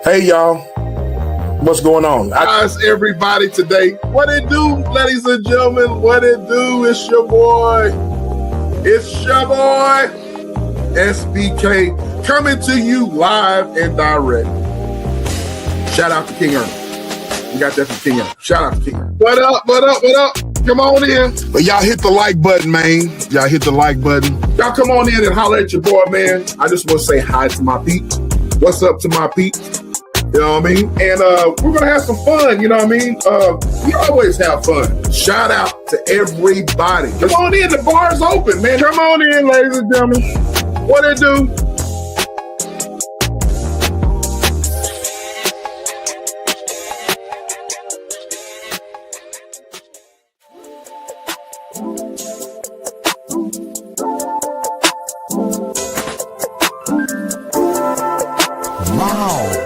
Hey y'all, what's going on? How's everybody today? What it do, ladies and gentlemen? What it do? It's your boy. SBK, coming to you live and direct. Shout out to King Ernest. We got that from King Ernest. Shout out to King Ernest. What up? Come on in. But y'all hit the like button, man. Y'all hit the like button. Y'all come on in and holler at your boy, man. I just want to say hi to my peeps. What's up to my peeps? You know what I mean? And we're going to have some fun, you know what I mean? We always have fun. Shout out to everybody. Come on in, the bar's open, man. Come on in, ladies and gentlemen. What it do? Wow.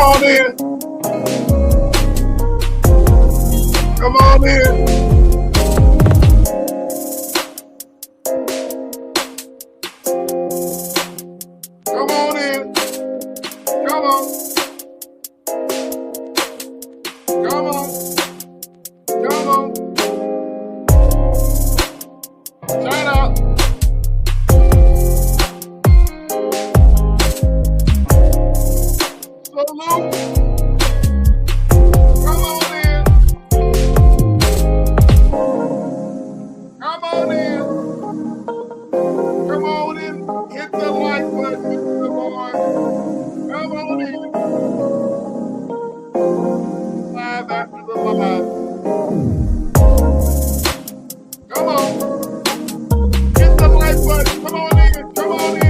on in. Come on in. Come on in. Come on. Come on. Come on. Shout out. Salute. Come on in. Come on in. Come on in. Hit the like button. Come on. Come on in. Live after the live. Come on. Hit the like button. Come on in. Come on in.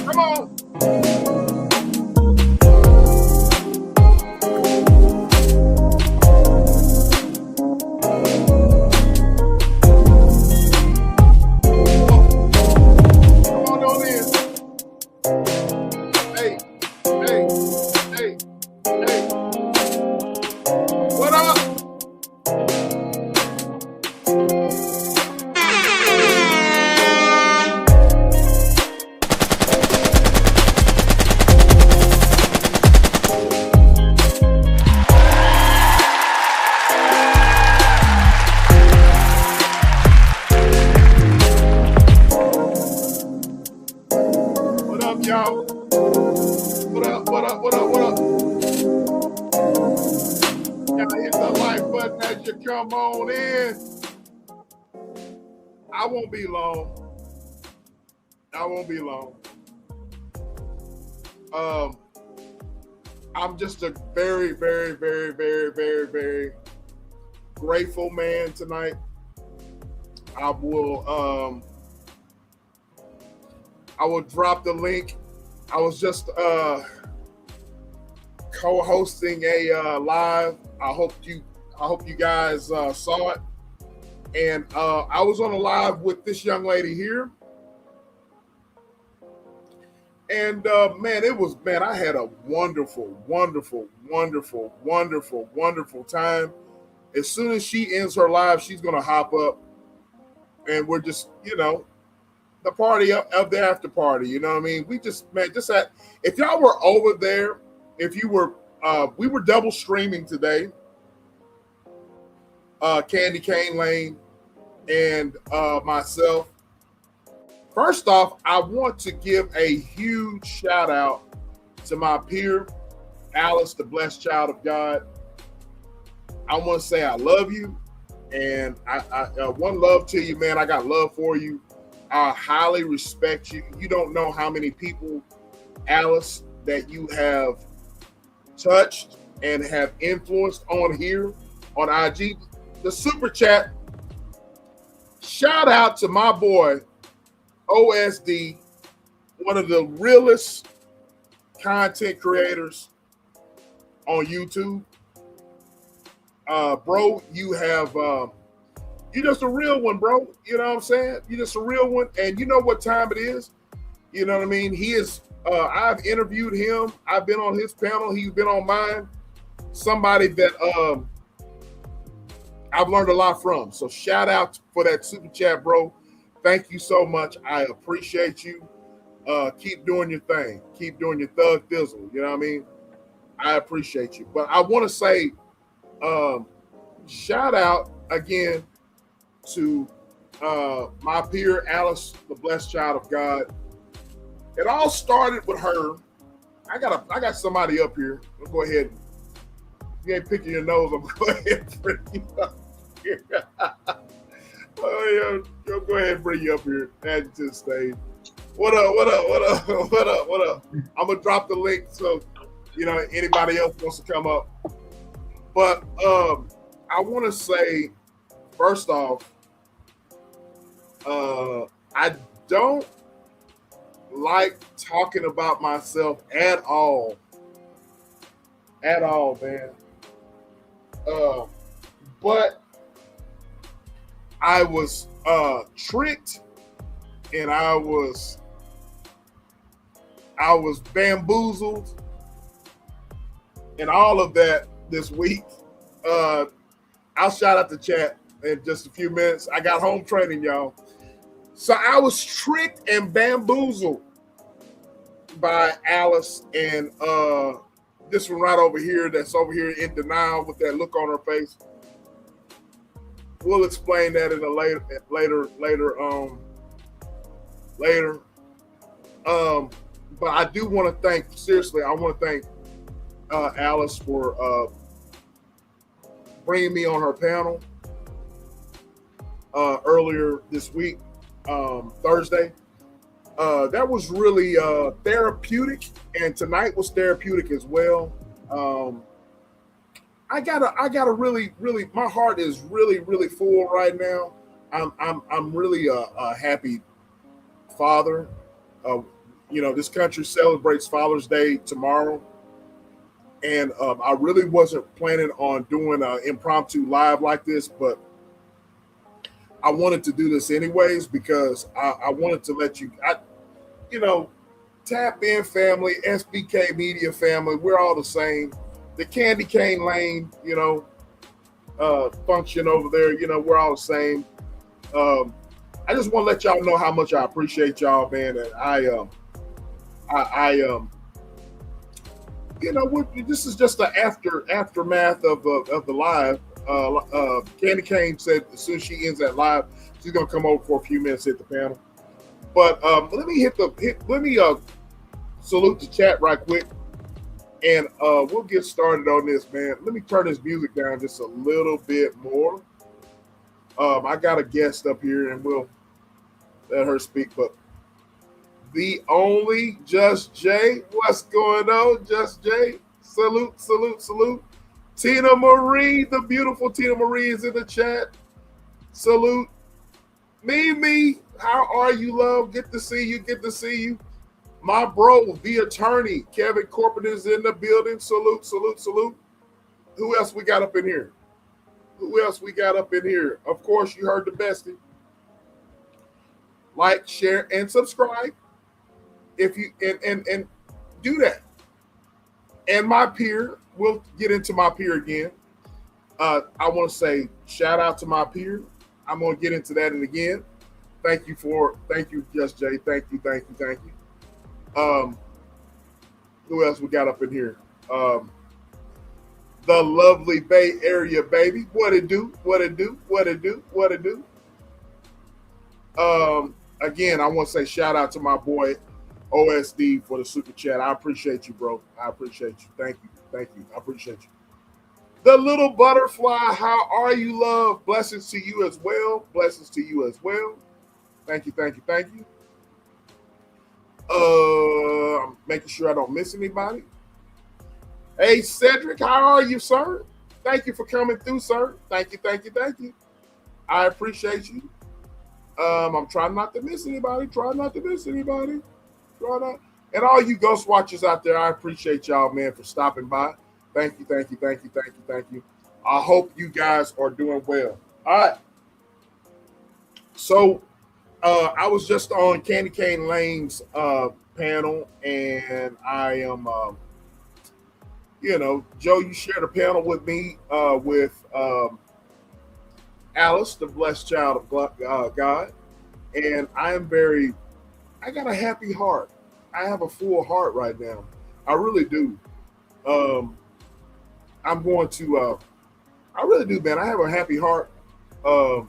Come on. Come on on in. Hey, hey, hey, hey. What up? What up, y'all? What up, what up, what up, what up? Y'all hit the like button as you come on in. I won't be long. I won't be long. I'm just a very, very, very, very, very, very grateful man tonight. I will drop the link. I was just co-hosting a live. I hope you guys saw it. And I was on a live with this young lady here. And man, I had a wonderful, wonderful, wonderful, wonderful, wonderful time. As soon as she ends her live, she's gonna hop up, and we're just, the party of the after party. You know what I mean? We just had. If y'all were over there, we were double streaming today. Candy Cane Lane and myself. First off, I want to give a huge shout out to my peer, Alice, the blessed child of God. I want to say I love you, and I one love to you, man. I got love for you. I highly respect you. You don't know how many people, Alice, that you have touched and have influenced on here on IG. The super chat. Shout out to my boy, OSD, one of the realest content creators on YouTube. Bro, you're just a real one, bro. You know what I'm saying? You're just a real one. And you know what time it is? You know what I mean? He is, I've interviewed him. I've been on his panel. He's been on mine. Somebody that I've learned a lot from. So shout out for that super chat, bro. Thank you so much. I appreciate you. Keep doing your thing. Keep doing your thug thizzle. You know what I mean? I appreciate you. But I want to say, shout out again to my peer, Alice, the blessed child of God. It all started with her. I got somebody up here. I'll go ahead. If you ain't picking your nose, I'm going to go ahead and bring you up here. Oh, yo, go ahead and bring you up here. Add you to the stage. What up? I'm going to drop the link so, anybody else wants to come up. But I want to say, first off, I don't like talking about myself at all. At all, man. But I was tricked, and I was bamboozled, and all of that this week. I'll shout out the chat in just a few minutes. I got home training, y'all. So I was tricked and bamboozled by Alice and this one right over here that's over here in denial with that look on her face. We'll explain that in a later. But I do want to thank, seriously, I want to thank Alice for bringing me on her panel earlier this week, Thursday. That was really therapeutic, and tonight was therapeutic as well. I gotta really, my heart is really full right now. I'm really a happy father. This country celebrates Father's Day tomorrow, and I really wasn't planning on doing an impromptu live like this, but I wanted to do this anyways because I wanted to let you, Tap In family, SBK Media family, we're all the same. The Candy Cane Lane, function over there, we're all the same. I just want to let y'all know how much I appreciate y'all, man. And this is just the aftermath of the live. Candy Cane said as soon as she ends that live, she's gonna come over for a few minutes, hit the panel. But let me salute the chat right quick, and we'll get started on this, man. Let me turn this music down just a little bit more. I got a guest up here, and we'll let her speak. But the only Just Jay, what's going on, Just Jay? Salute. Tina Marie, the beautiful Tina Marie is in the chat. Salute. Mimi, how are you, love? Good to see you. My bro, the attorney, Kevin Corbin is in the building. Salute. Who else we got up in here? Of course, you heard the bestie. Like, share, and subscribe. If you and do that. And my peer, we'll get into my peer again. I want to say shout out to my peer. I'm going to get into that again. Thank you, Just Jay. Thank you. Who else we got up in here? The lovely Bay Area, baby. What it do? Again, I want to say shout out to my boy OSD for the super chat. I appreciate you, bro. I appreciate you. Thank you. I appreciate you. The little butterfly, how are you, love? Blessings to you as well. Thank you. I'm making sure I don't miss anybody. Hey, Cedric, how are you, sir? Thank you for coming through, sir. Thank you. I appreciate you. I'm trying not to miss anybody. And all you ghost watchers out there, I appreciate y'all, man, for stopping by. Thank you. I hope you guys are doing well. All right. So I was just on Candy Cane Lane's panel, and I am, Joe, you shared a panel with me with Alice, the blessed child of God. And I got a happy heart. I have a full heart right now. I really do. I'm going to, I really do, man. I have a happy heart. You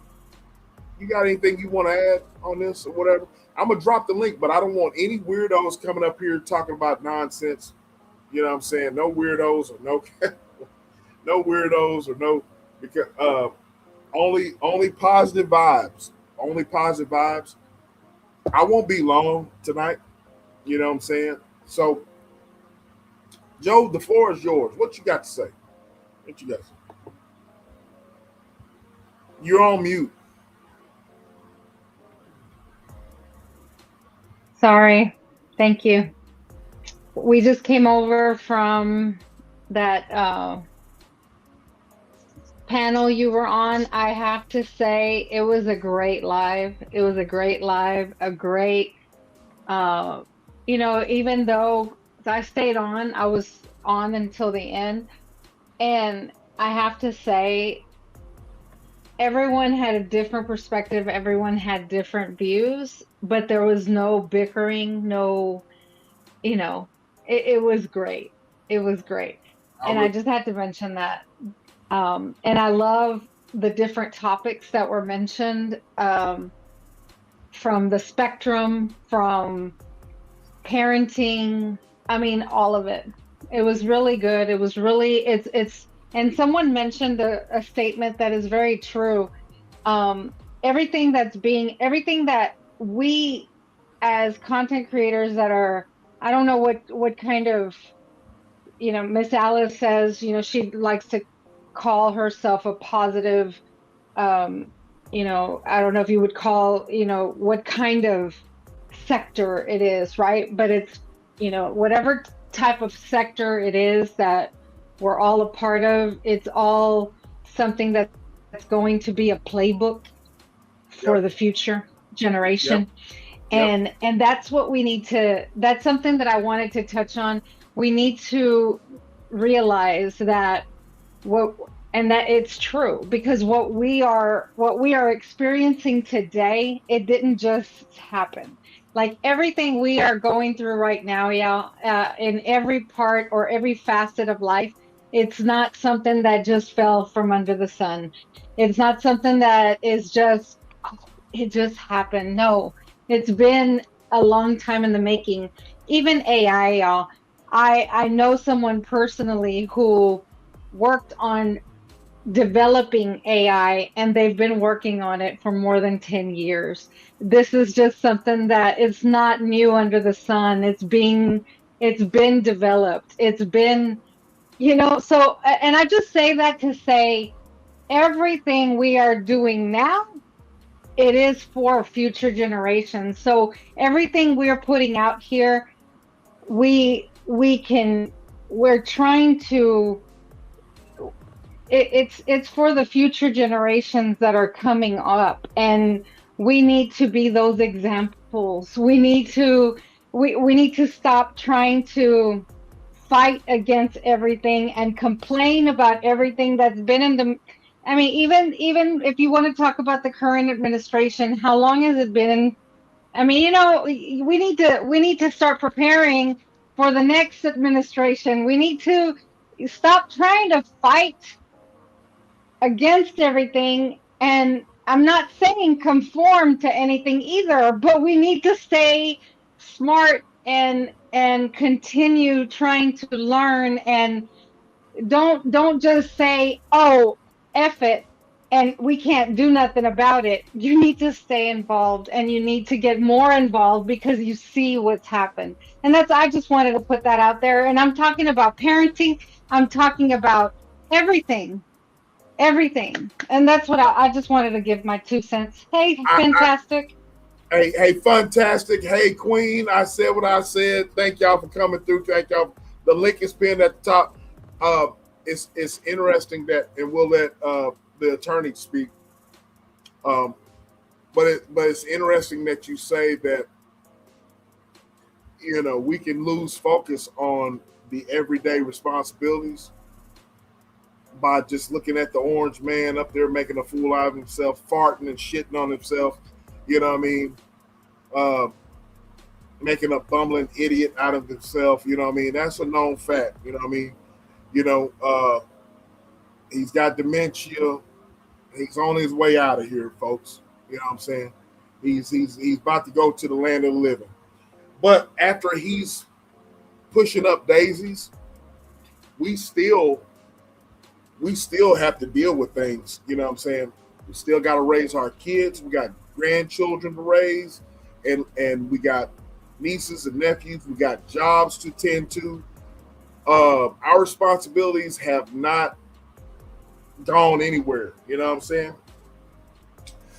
got anything you want to add on this or whatever? I'm going to drop the link, but I don't want any weirdos coming up here talking about nonsense. You know what I'm saying? No weirdos or no, because only positive vibes. I won't be long tonight. You know what I'm saying? So, Joe, the floor is yours. What you got to say? You're on mute. Sorry. Thank you. We just came over from that panel you were on, I have to say it was a great live. It was a great live, a great, uh, even though I stayed on, I was on until the end. And I have to say, everyone had a different perspective, everyone had different views, but there was no bickering, no, you know, it was great. It was great. I And I re- just had to mention that. And I love the different topics that were mentioned, from the spectrum, from parenting. I mean, all of it. It was really good. It was really, and someone mentioned a statement that is very true. Um, everything that we as content creators that are, I don't know what kind of, Miss Alice says, she likes to call herself a positive, um, I don't know if you would call, what kind of sector it is, right? But it's, whatever type of sector it is that we're all a part of, it's all something that's going to be a playbook for yep, the future yep, generation. yep. And that's what we need to, that's something that I wanted to touch on. We need to realize that what and that it's true, because what we are experiencing today, it didn't just happen. Like everything we are going through right now, yeah, in every part or every facet of life, it's not something that just fell from under the sun. It's not something that is just, it just happened. No, it's been a long time in the making. Even AI, y'all. I know someone personally who worked on developing AI, and they've been working on it for more than 10 years. This is just something that it's not new under the sun. It's been developed. It's been, so, and I just say that to say everything we are doing now, it is for future generations. So everything we're putting out here, we're trying to, it's for the future generations that are coming up, and we need to be those examples. We need to stop trying to fight against everything and complain about everything that's been in the, I mean, even if you want to talk about the current administration, how long has it been? I mean, we need to start preparing for the next administration. We need to stop trying to fight against everything. And I'm not saying conform to anything either, but we need to stay smart and continue trying to learn, and don't just say, oh, F it, and we can't do nothing about it. You need to stay involved, and you need to get more involved because you see what's happened. And I just wanted to put that out there. And I'm talking about parenting, I'm talking about everything, everything. And that's what I just wanted to give my 2 cents. Hey, I, fantastic. hey, fantastic. Hey, Queen. I said what I said. Thank y'all for coming through. Thank y'all. The link is pinned at the top. Uh, it's interesting that, and we'll let the attorney speak. Um, but it's interesting that you say that we can lose focus on the everyday responsibilities by just looking at the orange man up there making a fool out of himself, farting and shitting on himself. You know what I mean? Uh, Making a bumbling idiot out of himself. You know what I mean? That's a known fact. You know what I mean? You know, he's got dementia. He's on his way out of here, folks. You know what I'm saying? He's about to go to the land of the living. But after he's pushing up daisies, we still have to deal with things. You know what I'm saying? We still got to raise our kids. We got grandchildren to raise, and we got nieces and nephews. We got jobs to tend to. Our responsibilities have not gone anywhere. You know what I'm saying?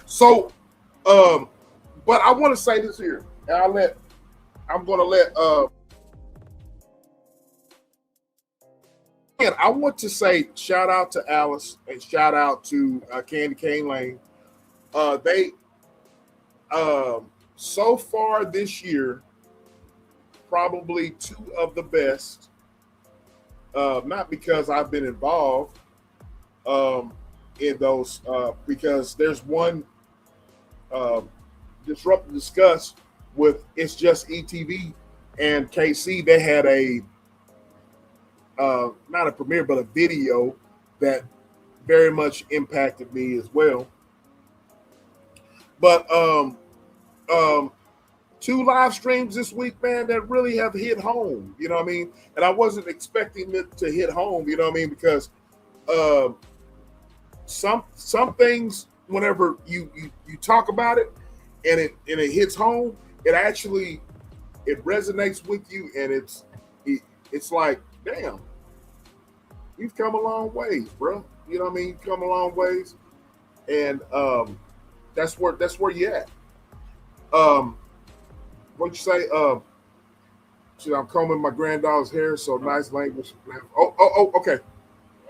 So, but I want to say this here, and I'm going to let And I want to say shout out to Alice and shout out to Candy Cane Lane. They so far this year, probably two of the best. Not because I've been involved in those, because there's one Disrupt and Discuss with It's Just ETV and KC. They had a not a premiere, but a video that very much impacted me as well. But two live streams this week, man, that really have hit home. You know what I mean? And I wasn't expecting it to hit home. You know what I mean? Because some things, whenever you talk about it and it hits home, it actually resonates with you, and it's like, damn, you've come a long ways, bro. You know what I mean? You've come a long ways, and that's where you at. What you say? I'm combing my granddaughter's hair, so nice language. Oh, okay.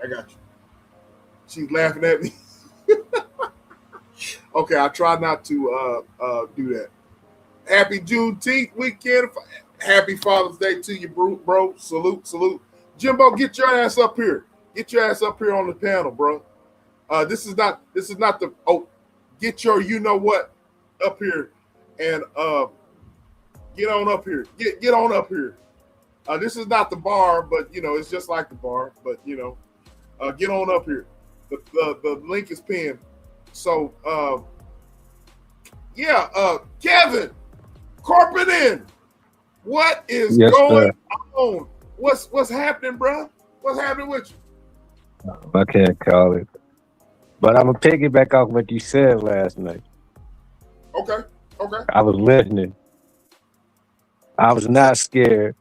I got you. She's laughing at me. Okay, I try not to do that. Happy Juneteenth weekend. Happy Father's Day to you, bro. Salute. Jimbo, get your ass up here. Get your ass up here on the panel, bro. This is not the get your you know what up here and get on up here. Get on up here. This is not the bar, but you know it's just like the bar. But you know, get on up here. The link is pinned. So Kevin Corporatin, what is going on? What's happening, bro? What's happening with you? I can't call it, but I'm gonna piggyback off what you said last night. Okay. I was listening. I was not scared.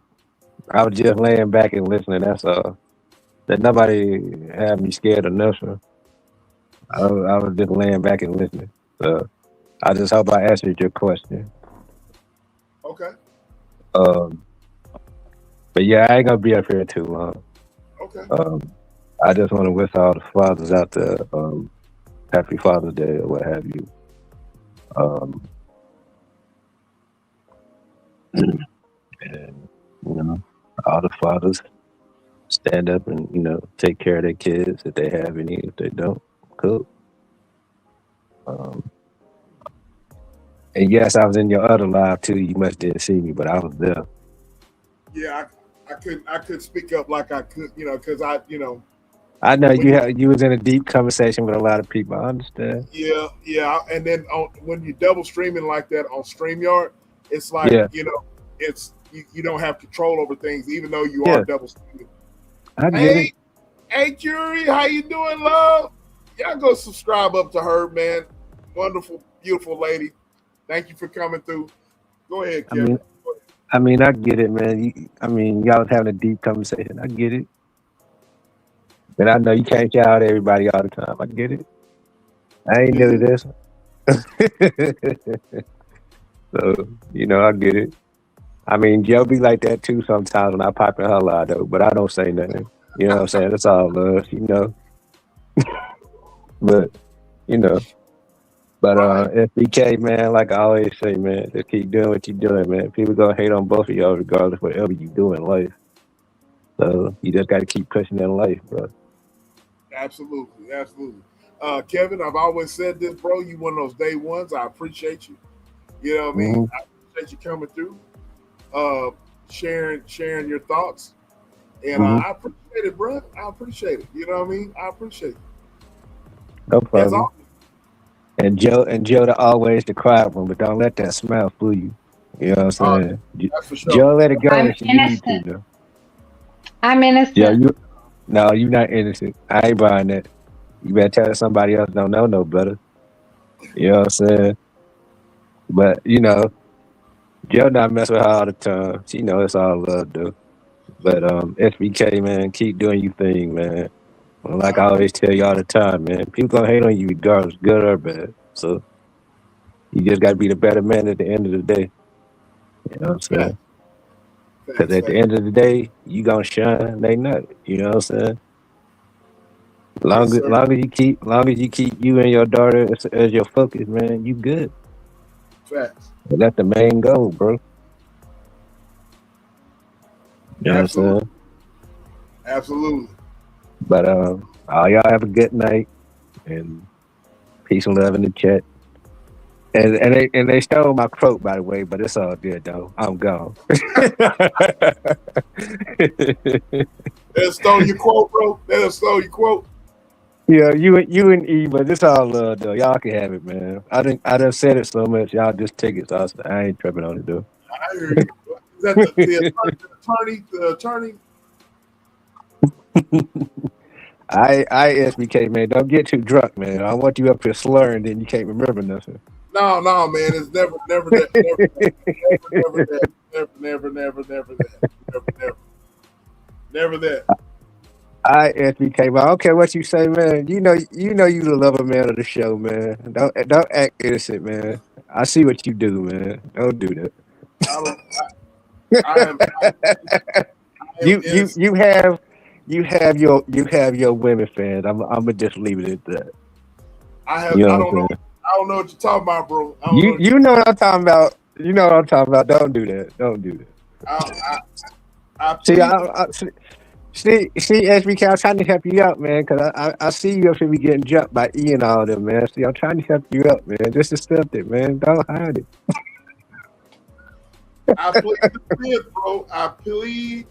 I was just laying back and listening. That's all. That nobody had me scared or nothing. I was just laying back and listening. So I just hope I answered your question. Okay. But yeah, I ain't gonna be up here too long. Okay. I just want to wish all the fathers out there happy Father's Day or what have you. And you know, all the fathers stand up and take care of their kids if they have any. If they don't, cool. And yes, I was in your other live too. You must didn't see me, but I was there. Yeah, I couldn't speak up like I could, because I know you was in a deep conversation with a lot of people. I understand. Yeah, and then when you double streaming like that on StreamYard, it's like it's you don't have control over things, even though you are double streaming. I get it. Hey, Jury, how you doing, love? Y'all go subscribe up to her, man. Wonderful, beautiful lady. Thank you for coming through. Go ahead, Kevin. I get it, man. Y'all was having a deep conversation. I get it. But I know you can't shout out everybody all the time. I get it. I ain't never this. So, I get it. Joe be like that too sometimes when I pop in her live though, but I don't say nothing. You know what I'm saying? It's all love, But, FBK, man, like I always say, man, just keep doing what you're doing, man. People gonna hate on both of y'all regardless of whatever you do in life. So you just got to keep pushing in life, bro. Absolutely. Kevin, I've always said this, bro. You one of those day ones. I appreciate you. You know what I mean? Mhm. I appreciate you coming through, sharing your thoughts. And I appreciate it, bro. I appreciate it. You know what I mean? I appreciate it. No As problem. always. And Joe the always the quiet one, but don't let that smile fool you. You know what I'm saying? That's for sure. Joe let it go I'm if you need to, innocent. though. I'm innocent. Yeah, you're not innocent. I ain't buying that. You better tell somebody else don't know no better. You know what I'm saying? But Joe not mess with her all the time. She know it's all love, though. But SBK, man, keep doing your thing, man. Like I always tell you all the time, man, people gonna hate on you regardless, good or bad. So you just gotta be the better man at the end of the day. You know what I'm saying? Because at the end of the day, you gonna shine, they not. You know what I'm saying? Yes, sir. Long as you keep you and your daughter as your focus, man, you good. Facts. But that's the main goal, bro. You know what I'm Absolutely. saying? Absolutely. But all y'all have a good night and peace and love in the chat. And they stole my quote, by the way, but it's all good though. I'm gone. That stole your quote, bro. That stole your quote. Yeah, you and E, but it's all love though. Y'all can have it, man. I done said it so much, y'all just take it. So I ain't tripping on it though. I hear you. Is that the attorney? I SBK, man, don't get too drunk, man. I want you up here slurring, then you can't remember nothing. No, man. It's never that. Never that. I SBK, but I don't care what you say, man. You know you the lover man of the show, man. Don't act innocent, man. I see what you do, man. Don't do that. I am innocent. You have your women fans. I'm gonna just leave it at that. I don't know what you're talking about, bro. You know what I'm talking about. You know what I'm talking about. Don't do that. Don't do that. See, SBK, I'm trying to help you out, man, because I see you up here be getting jumped by E and all them, man. See, I'm trying to help you out, man. Just accept it, man. Don't hide it. I plead the fifth, bro. I plead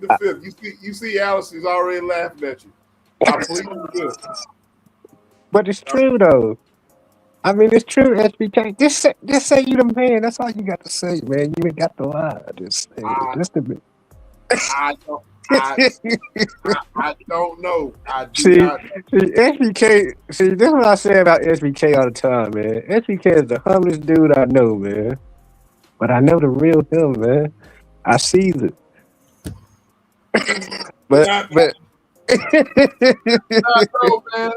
the fifth. You see Alice is already laughing at you. I plead the fifth. But it's true, though. I mean, it's true, SBK. Just say you the man. That's all you got to say, man. You ain't got to lie. Just say it. Just a bit. I don't know. I do see, not know. See, SBK. See, this is what I say about SBK all the time, man. SBK is the humblest dude I know, man. But I know the real him, man. I see it. but know, man.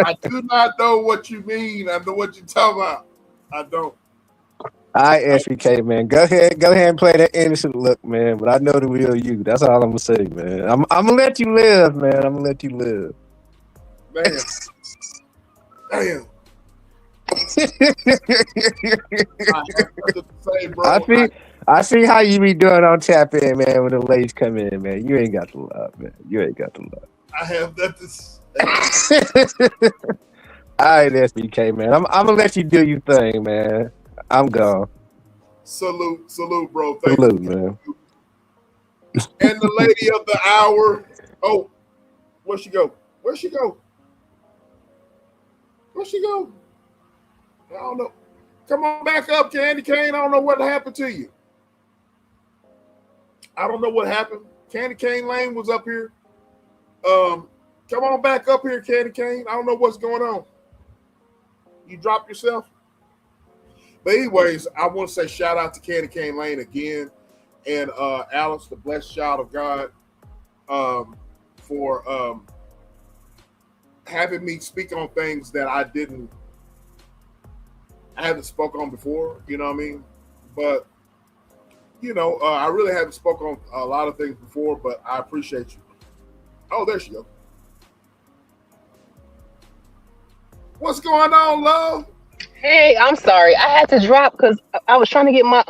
I do not know what you mean. I know what you're talking about. I don't. SBK, man. Go ahead and play that innocent look, man. But I know the real you. That's all I'm gonna say, man. I'm gonna let you live, man. I'm gonna let you live. Damn. I see how you be doing on Tap In, man, when the ladies come in, man. You ain't got to love, man. You ain't got to love. I have nothing. All right, SBK, man. I'm gonna let you do your thing, man. I'm gone. Salute, bro. Salute, man. And the lady of the hour. Oh, where'd she go? I don't know. Come on back up, Candy Cane. I don't know what happened to you. I don't know what happened. Candy Cane Lane was up here. Come on back up here, Candy Cane. I don't know what's going on. You dropped yourself? But anyways, I want to say shout out to Candy Cane Lane again. And Alice, the blessed child of God, for having me speak on things that I haven't spoken on before, you know what I mean? But, I really haven't spoken on a lot of things before, but I appreciate you. Oh, there she goes. What's going on, love? Hey, I'm sorry. I had to drop because I was trying to get my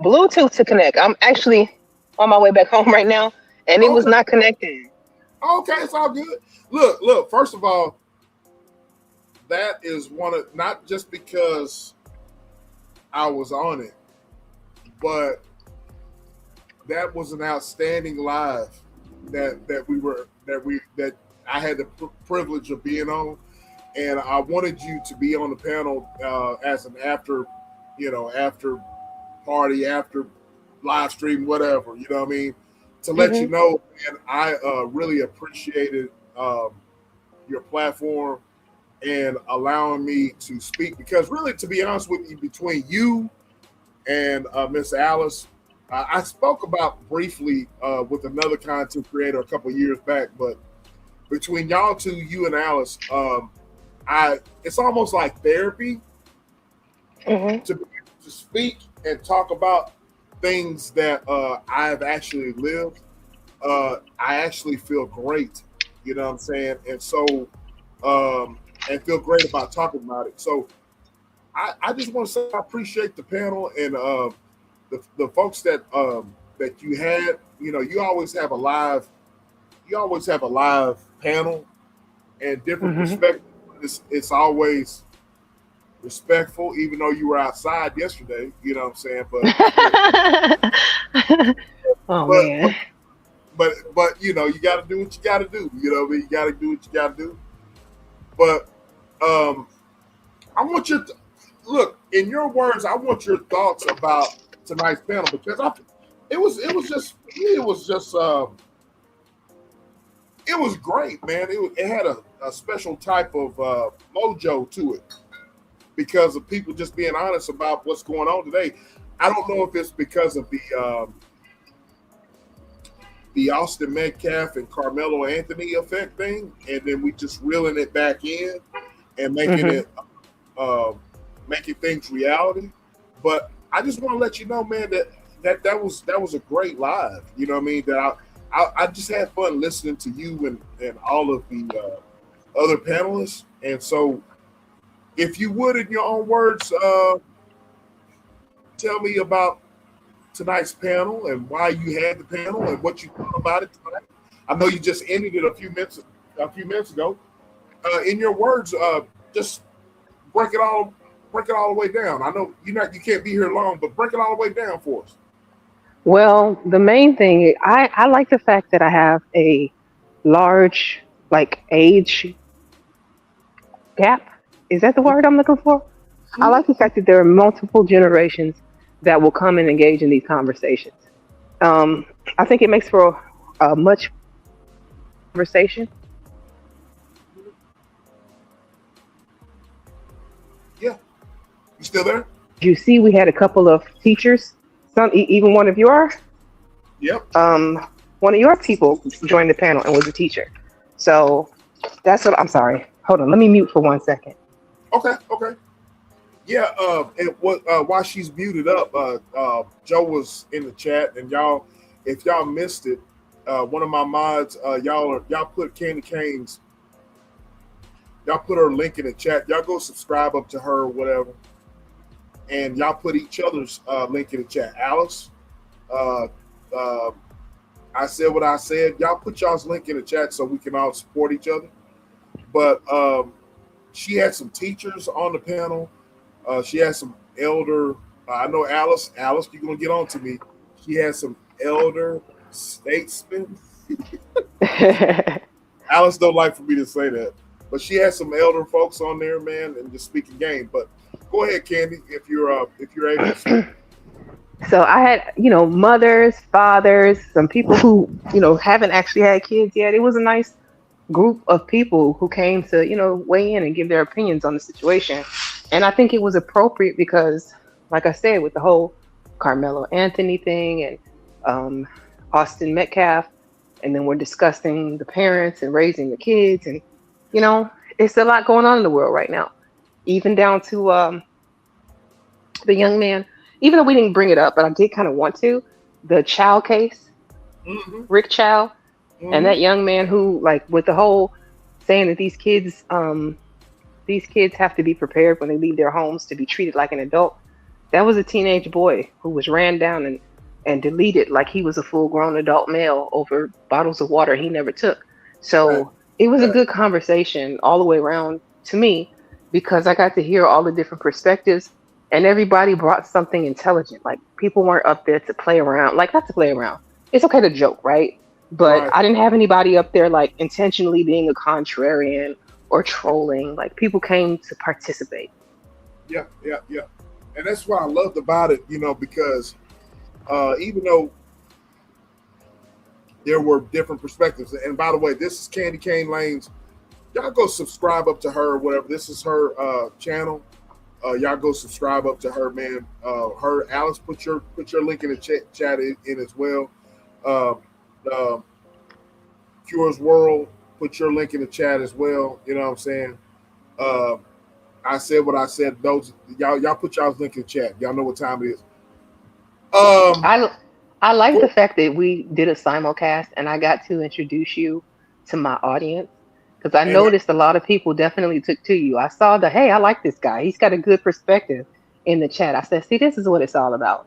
Bluetooth to connect. I'm actually on my way back home right now, and it was not connecting. Okay, it's all good. Look, first of all, that is not just because I was on it, but that was an outstanding live that I had the privilege of being on, and I wanted you to be on the panel as an after party, after live stream, whatever, you know what I mean, to let you know. And I really appreciated your platform and allowing me to speak, because really, to be honest with you, between you and Miss Alice, I spoke about briefly with another content creator a couple of years back, but between y'all two, you and Alice, it's almost like therapy to be able to speak and talk about things that I've actually lived, I actually feel great. You know what I'm saying? And so, and feel great about talking about it. So I just want to say I appreciate the panel and the folks that you had. You know, you always have a live panel and different perspectives. It's always respectful, even though you were outside yesterday. You know what I'm saying? Oh But man. but you know, you got to do what you got to do. You know what I mean? You got to do what you got to do. But I want your look in your words. I want your thoughts about tonight's panel because it was just it was great, man. It had a special type of mojo to it because of people just being honest about what's going on today. I don't know if it's because of the Austin Metcalf and Carmelo Anthony effect thing, and then we just reeling it back in and making things reality. But I just want to let you know, man, that was a great live. You know what I mean? That I just had fun listening to you and all of the other panelists. And so, if you would, in your own words, tell me about tonight's panel and why you had the panel and what you thought about it tonight. I know you just ended it a few minutes ago. In your words, just break it all the way down. I know you can't be here long, but break it all the way down for us. Well, the main thing I like the fact that I have a large age gap. Is that the word I'm looking for? I like the fact that there are multiple generations that will come and engage in these conversations. I think it makes for a much conversation. Yeah, you still there? You see, we had a couple of teachers. Even one of your Yep. one of your people joined the panel and was a teacher. So that's what I'm sorry. Hold on, let me mute for 1 second. Okay. Yeah, and while she's muted up, Joe was in the chat, and y'all, if y'all missed it, one of my mods, y'all put Candy Cane's, y'all put her link in the chat. Y'all go subscribe up to her or whatever, and y'all put each other's link in the chat. Alice, I said what I said. Y'all put y'all's link in the chat so we can all support each other. But she had some teachers on the panel. She had some elder. I know Alice, you're gonna get on to me. She had some elder statesmen. Alice don't like for me to say that, but she had some elder folks on there, man, and just speaking game. But go ahead, Candy, if you're able to. So I had, mothers, fathers, some people who, haven't actually had kids yet. It was a nice group of people who came to, weigh in and give their opinions on the situation. And I think it was appropriate because, like I said, with the whole Carmelo Anthony thing and Austin Metcalf, and then we're discussing the parents and raising the kids. And, it's a lot going on in the world right now, even down to the young man. Even though we didn't bring it up, but I did kind of want to, the Chow case, Rick Chow, and that young man who, with the whole saying that these kids have to be prepared when they leave their homes to be treated like an adult. That was a teenage boy who was ran down and deleted like he was a full-grown adult male over bottles of water he never took. So it was a good conversation all the way around to me because I got to hear all the different perspectives. And everybody brought something intelligent. Like, people weren't up there to play around. Not to play around. It's okay to joke, right? But I didn't have anybody up there, intentionally being a contrarian or trolling. People came to participate. Yeah. And that's what I loved about it, because even though there were different perspectives. And by the way, this is Candy Cane Lanes. Y'all go subscribe up to her or whatever. This is her channel. Y'all go subscribe up to her, man. Her Alice, put your link in the chat in as well. Cure's World, put your link in the chat as well. You know what I'm saying? I said what I said. Those y'all put y'all's link in the chat. Y'all know what time it is. I like the fact that we did a simulcast and I got to introduce you to my audience because I and noticed a lot of people definitely took to you. I saw the hey, I like this guy. He's got a good perspective in the chat. I said, see, this is what it's all about.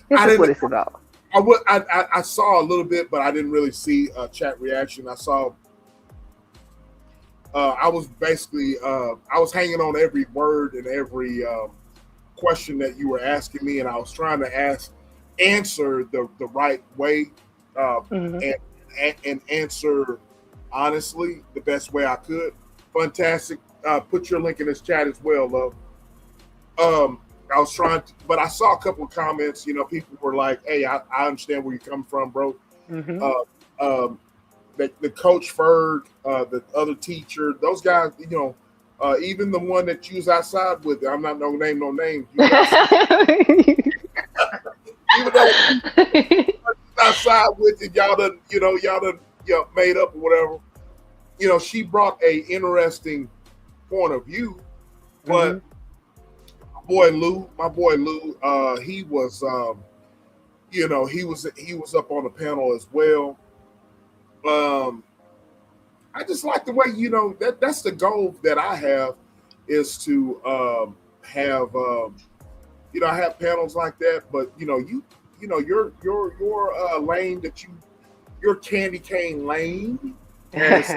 This I is didn't. what it's about. I saw a little bit, but I didn't really see a chat reaction. I saw. I was basically I was hanging on every word and every question that you were asking me, and I was trying to answer the right way, Mhm. and answer honestly the best way I could. Fantastic. Put your link in this chat as well, love. I was trying to, but I saw a couple of comments. You know, people were like, "Hey, I understand where you're coming from, bro." Mhm. The coach Ferg, the other teacher, those guys, you know, even the one that you was outside with, I'm not no names. You was even though outside with it, y'all done made up or whatever. You know, she brought a interesting point of view, but Mhm. my boy Lou, he was, he was up on the panel as well. I just like the way, that's the goal that I have is to have I have panels like that, but your lane that your candy cane lane has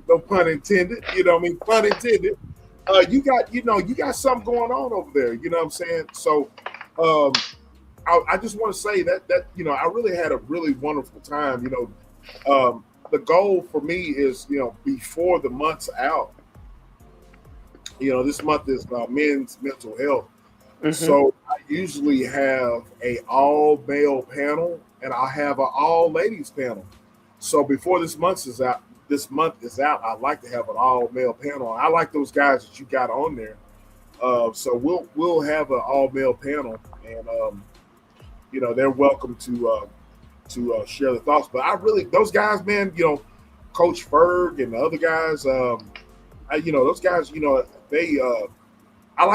no pun intended, pun intended. You got something going on over there, you know what I'm saying? So I just want to say that I really had a really wonderful time. The goal for me is before the month's out. This month is men's mental health. Mhm. So I usually have a all male panel and I have an all ladies panel. So before this month is out, I'd like to have an all male panel. I like those guys that you got on there. So we'll have an all male panel, and they're welcome to share their thoughts. But those guys, man, Coach Ferg and the other guys, those guys, they I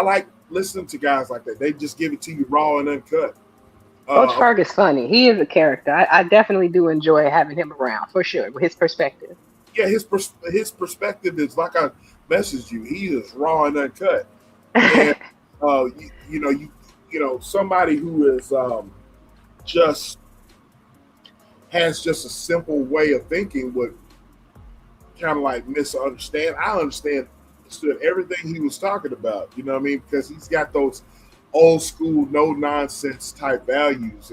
like listening to guys like that. They just give it to you raw and uncut. Coach Ferg is funny. He is a character. I definitely do enjoy having him around for sure. With his perspective. Yeah, his perspective is like I messaged you. He is raw and uncut, and somebody who is just has just a simple way of thinking would kind of like misunderstand. I understood everything he was talking about. You know what I mean? Because he's got those old school, no nonsense type values,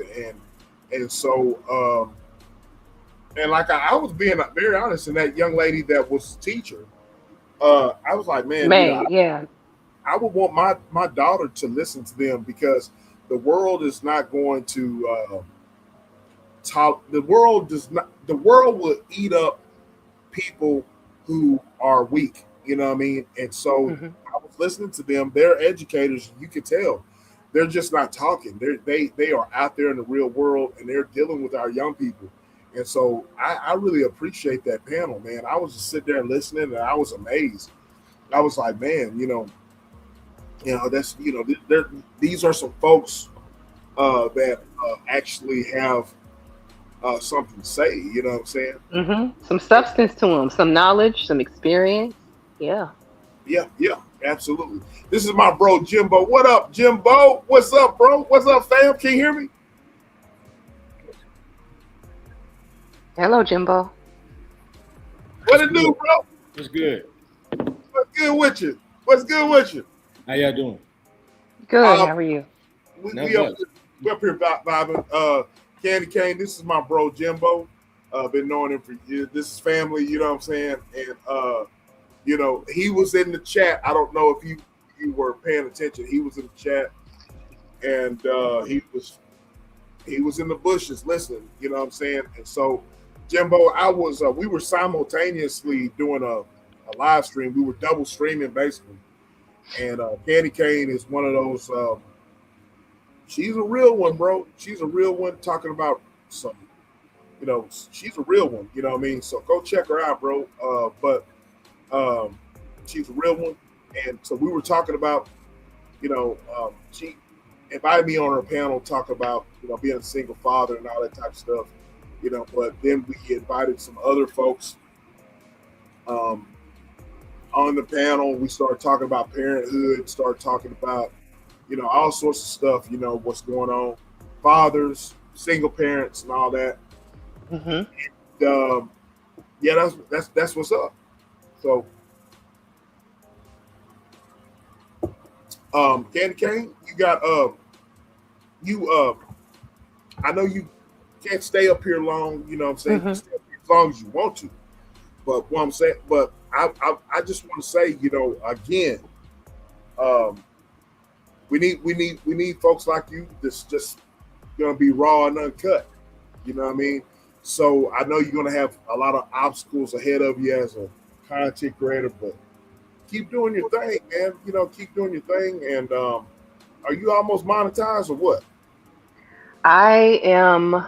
and so and like I was being very honest, and that young lady that was a teacher, I was like, man, yeah. I would want my daughter to listen to them because the world is not going to the world will eat up people who are weak. You know what I mean? And so I was listening to them. They're educators. You can tell they're just not talking. They are out there in the real world and they're dealing with our young people. And so I really appreciate that panel, man. I was just sitting there listening and I was amazed. I was like, man, that's these are some folks that actually have something to say. You know what I'm saying? Mm-hmm. Some substance to them, some knowledge, some experience. Yeah. Yeah, absolutely. This is my bro Jimbo. What up, Jimbo? What's up, bro? What's up, fam? Can you hear me? Hello, Jimbo. What it do, bro? What's good? What's good with you? How y'all doing? Good. How are you? We up here vibing. Candy Cane. This is my bro Jimbo. Been knowing him for years. This is family. You know what I'm saying? And he was in the chat. I don't know if you were paying attention. He was in the chat, and he was in the bushes listening. You know what I'm saying? And so, Jimbo, we were simultaneously doing a live stream. We were double streaming basically. And Candy Cane is one of those. She's a real one, bro. She's a real one. Talking about some, she's a real one. You know what I mean? So go check her out, bro. But she's a real one. And so we were talking about, she invited me on her panel, talk about being a single father and all that type of stuff. But then we invited some other folks on the panel. We started talking about parenthood, started talking about all sorts of stuff. What's going on, fathers, single parents, and all that. Mm-hmm. And, yeah, that's what's up. So, Candy Cane, you got I know you can't stay up here long. You know what I'm saying? You can stay up here as long as you want to. But what I'm saying, but I just want to say, again, we need folks like you that's just gonna be raw and uncut. You know what I mean? So I know you're gonna have a lot of obstacles ahead of you as a content creator, but keep doing your thing, man. Keep doing your thing. And are you almost monetized or what? I am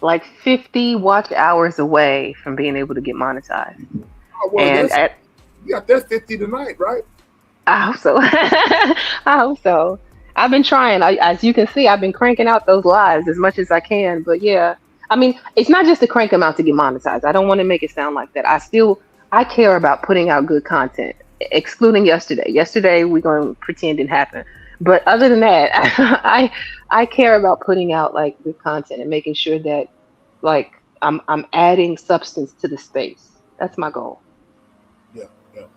like 50 watch hours away from being able to get monetized. Oh, well, you got that 50 tonight, right? I hope so. I hope so. I've been trying. As you can see, I've been cranking out those lives as much as I can. But yeah, I mean, it's not just to crank them out to get monetized. I don't want to make it sound like that. I care about putting out good content, excluding yesterday. Yesterday, we're going to pretend it happened. But other than that, I care about putting out like good content and making sure that like I'm adding substance to the space. That's my goal. Yeah.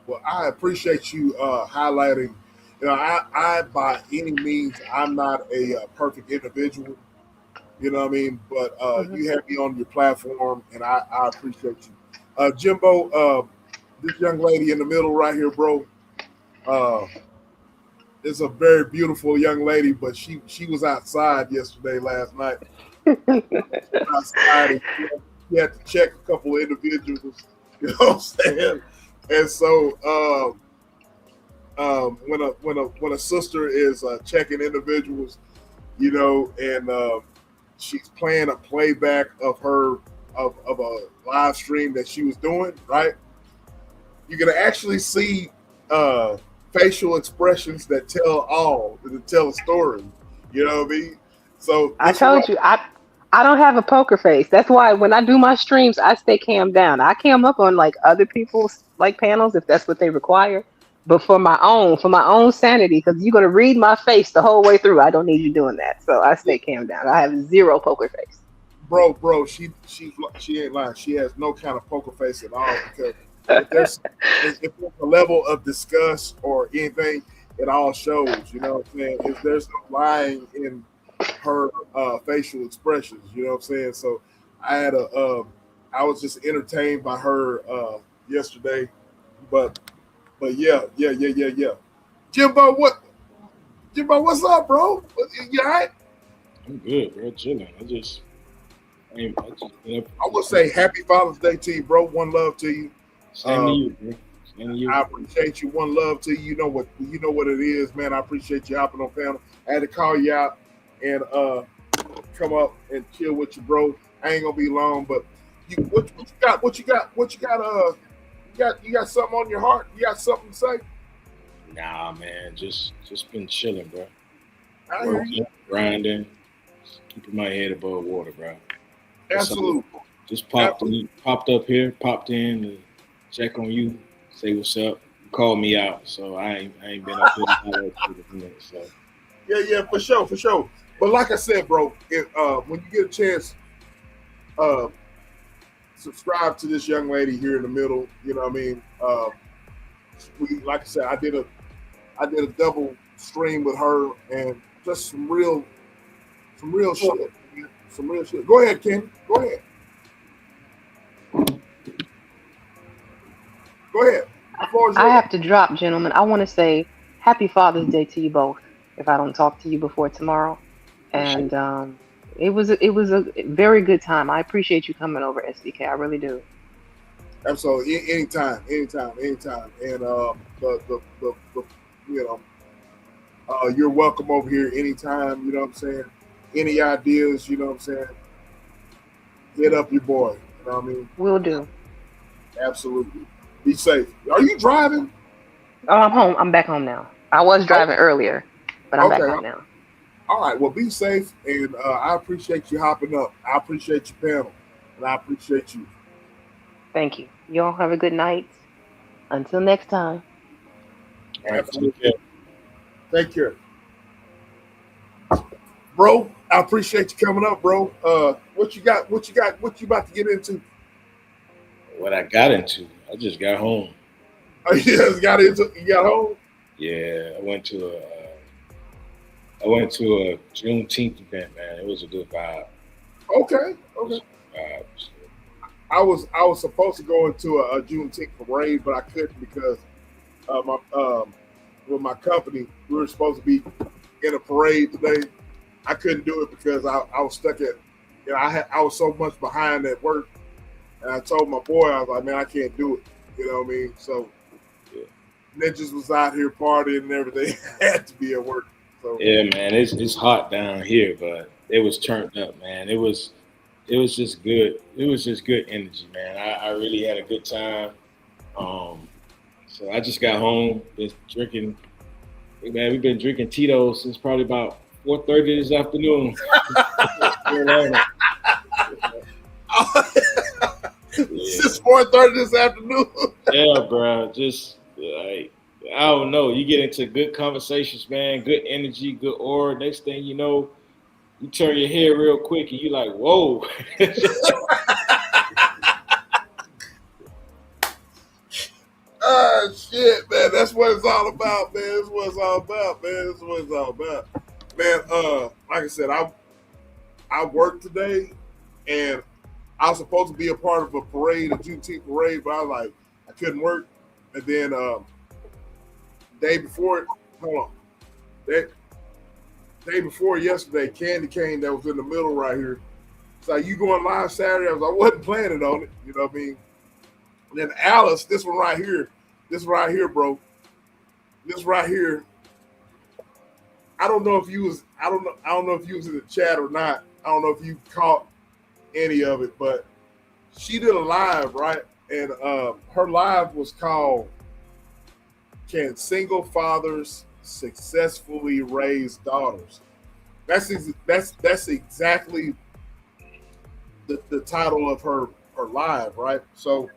Well, I appreciate you highlighting. I by any means, I'm not a perfect individual. You know what I mean? But you have me on your platform, and I appreciate you. Jimbo, this young lady in the middle right here, bro, is a very beautiful young lady, but she was outside last night. Outside, and she had to check a couple of individuals. You know what I'm saying? And so when a sister is checking individuals, and she's playing a playback of her of a live stream that she was doing, right? You're gonna actually see facial expressions that tell a story. You know what I mean? So I told you, I don't have a poker face. That's why when I do my streams, I stay cammed down. I cam up on like other people's like panels if that's what they require. But for my own sanity, because you're gonna read my face the whole way through, I don't need you doing that. So I stay cammed down. I have zero poker face. Bro, she ain't lying. She has no kind of poker face at all, because if there's a level of disgust or anything, it all shows. You know what I'm saying? If there's no lying in her facial expressions, you know what I'm saying? So I was just entertained by her yesterday, but yeah. Jimbo, what's up, bro? You all right? I'm good, bro. Chilling. I would say happy Father's Day to you, bro. One love to you. Same to you, bro. Same to you. I appreciate you. One love to you. You know what it is, man. I appreciate you hopping on panel. I had to call you out and come up and chill with you, bro. I ain't gonna be long, but what you got something on your heart? You got something to say? Nah, man. Just been chilling, bro. I hear you. Grinding, keeping my head above water, bro. Absolutely. Just popped up here, popped in to check on you, say what's up. Call me out, so I ain't been up here for minute, so. Yeah, for sure. But like I said, bro, when you get a chance, subscribe to this young lady here in the middle. You know what I mean? Like I said, I did a double stream with her, and just some real shit. Some real shit. Go ahead, Ken. Go ahead. I have to drop, gentlemen. I want to say happy Father's Day to you both, if I don't talk to you before tomorrow. And it was a very good time. I appreciate you coming over, SBK. I really do. Absolutely. Anytime. And you're welcome over here anytime. You know what I'm saying? Any ideas? You know what I'm saying? Hit up your boy. You know what I mean? Will do. Absolutely. Be safe. Are you driving? Oh, I'm home. I'm back home now. I was driving earlier, but I'm back home now. All right. Well, be safe, and I appreciate you hopping up. I appreciate your panel, and I appreciate you. Thank you. Y'all have a good night. Until next time. All right, take Absolutely. care. Take care, bro. I appreciate you coming up, bro. What you got? What you got? What you about to get into? What I got into, I just got home. You just got into. You got home. Yeah, I went to a Juneteenth event, man. It was a good vibe. Okay. It was Okay. a good vibe. So, I was supposed to go into a Juneteenth parade, but I couldn't because my with my company we were supposed to be in a parade today. I couldn't do it because I was stuck at I was so much behind at work, and I told my boy I was like, man, I can't do it. You know what I mean? So yeah. Ninjas was out here partying and everything. Had to be at work. So Yeah, man, it's hot down here, but it was turned up, man. It was just good. It was just good energy, man. I really had a good time. Um, so I just got home, been drinking. Man, we've been drinking Tito's since probably about 4:30 this afternoon. it's Yeah, just 4:30 this afternoon. yeah, bro. Just like I don't know. You get into good conversations, man. Good energy, good aura. Next thing you know, you turn your head real quick, and you like, whoa. Shit, man. That's what it's all about, man. That's what it's all about, man. That's what it's all about. Man, like I said, I worked today and I was supposed to be a part of a parade, a Juneteenth parade, but I was like, I couldn't work. And then day before, hold on, day before yesterday, Candy Cane that was in the middle right here. It's like, you going live Saturday? I wasn't planning on it. You know what I mean? And then Alice, this one right here, bro. This right here. I don't know if you was, I don't know if you was in the chat or not. I don't know if you caught any of it, but she did a live, right? And her live was called "Can Single Fathers Successfully Raise Daughters?" That's exactly the title of her live, right? So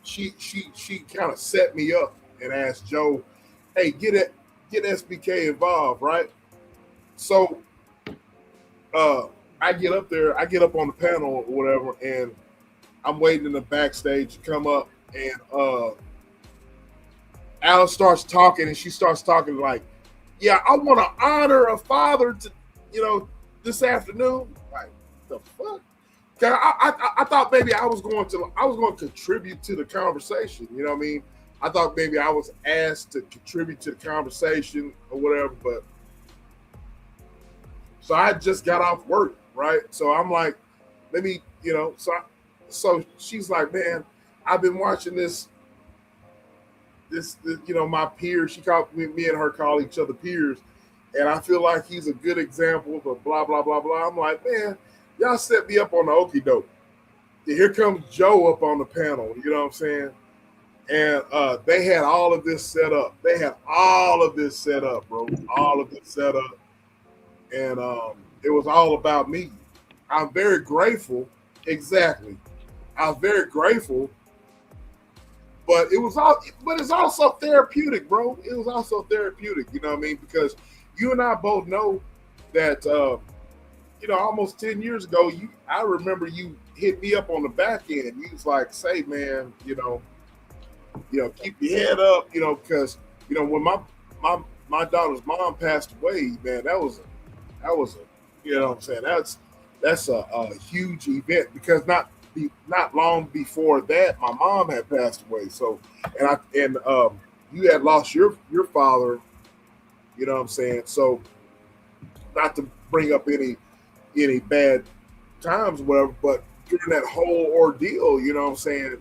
she kind of set me up and asked Joe, "Hey, get SBK involved, right?" So I get up there, I get up on the panel or whatever, and I'm waiting in the backstage to come up, and Alice starts talking, and she starts talking like, "Yeah, I want to honor a father to, this afternoon." Like, the fuck? I thought maybe I was going to contribute to the conversation. You know what I mean? I thought maybe I was asked to contribute to the conversation or whatever, but so I just got off work, right? So I'm like, let me, so she's like, man, I've been watching this, my peers. She called me and her call each other peers, and I feel like he's a good example of blah blah blah blah. I'm like, man, y'all set me up on the okie doke. Here comes Joe up on the panel. You know what I'm saying? And they had all of this set up. They had all of this set up, bro. All of it set up, and it was all about me. I'm very grateful. Exactly. I was very grateful, but it's also therapeutic, bro. It was also therapeutic. You know what I mean? Because you and I both know that. Almost 10 years ago, I remember you hit me up on the back end. You was like, say, man, keep your head up, because, when my daughter's mom passed away, man, that was a, you know what I'm saying? That's a huge event because not long before that, my mom had passed away. So, and you had lost your father, you know what I'm saying? So, not to bring up any bad times or whatever, but during that whole ordeal, you know what I'm saying,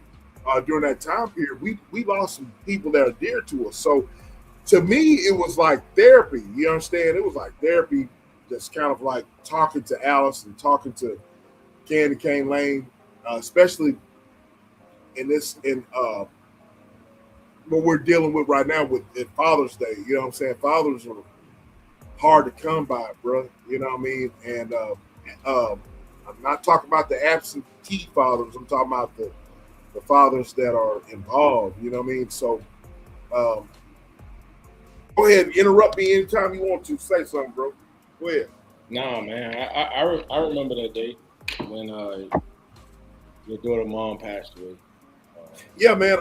during that time period, we lost some people that are dear to us. So to me, it was like therapy. You understand? It was like therapy, just kind of like talking to Alice and talking to Candy Cane Lane, especially in what we're dealing with right now with Father's Day. You know what I'm saying? Fathers are hard to come by, bro. You know what I mean? And I'm not talking about the absentee fathers. I'm talking about the fathers that are involved. You know what I mean? So go ahead, interrupt me anytime you want to. Say something, bro. Go ahead. Nah, man. I remember that day when your daughter mom passed away. Yeah, man.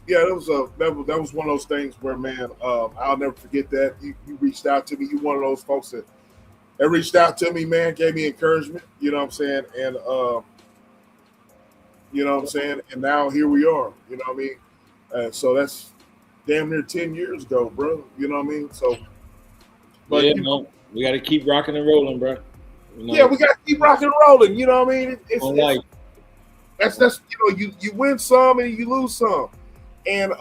Yeah, that was one of those things where, man, I'll never forget that. You reached out to me. You one of those folks that reached out to me, man, gave me encouragement. You know what I'm saying? And you know what I'm saying? And now here we are. You know what I mean? So that's damn near 10 years ago, bro. You know what I mean? So, but yeah, man, we got to keep rocking and rolling, bro. You know, yeah, we got to keep rocking and rolling. You know what I mean? It's that's you win some and you lose some, and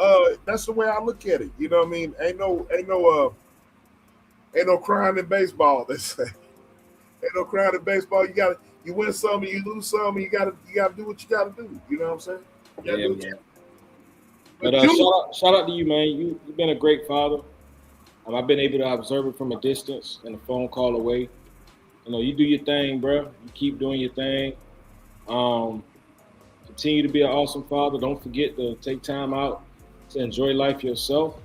that's the way I look at it. You know what I mean? Ain't no crying in baseball. They say ain't no crying in baseball. You win some and you lose some, and you gotta do what you gotta do. You know what I'm saying? Yeah, man. But shout out to you, man. You've been a great father. I've been able to observe it from a distance and a phone call away. You know, you do your thing, bro. You keep doing your thing. Continue to be an awesome father. Don't forget to take time out to enjoy life yourself.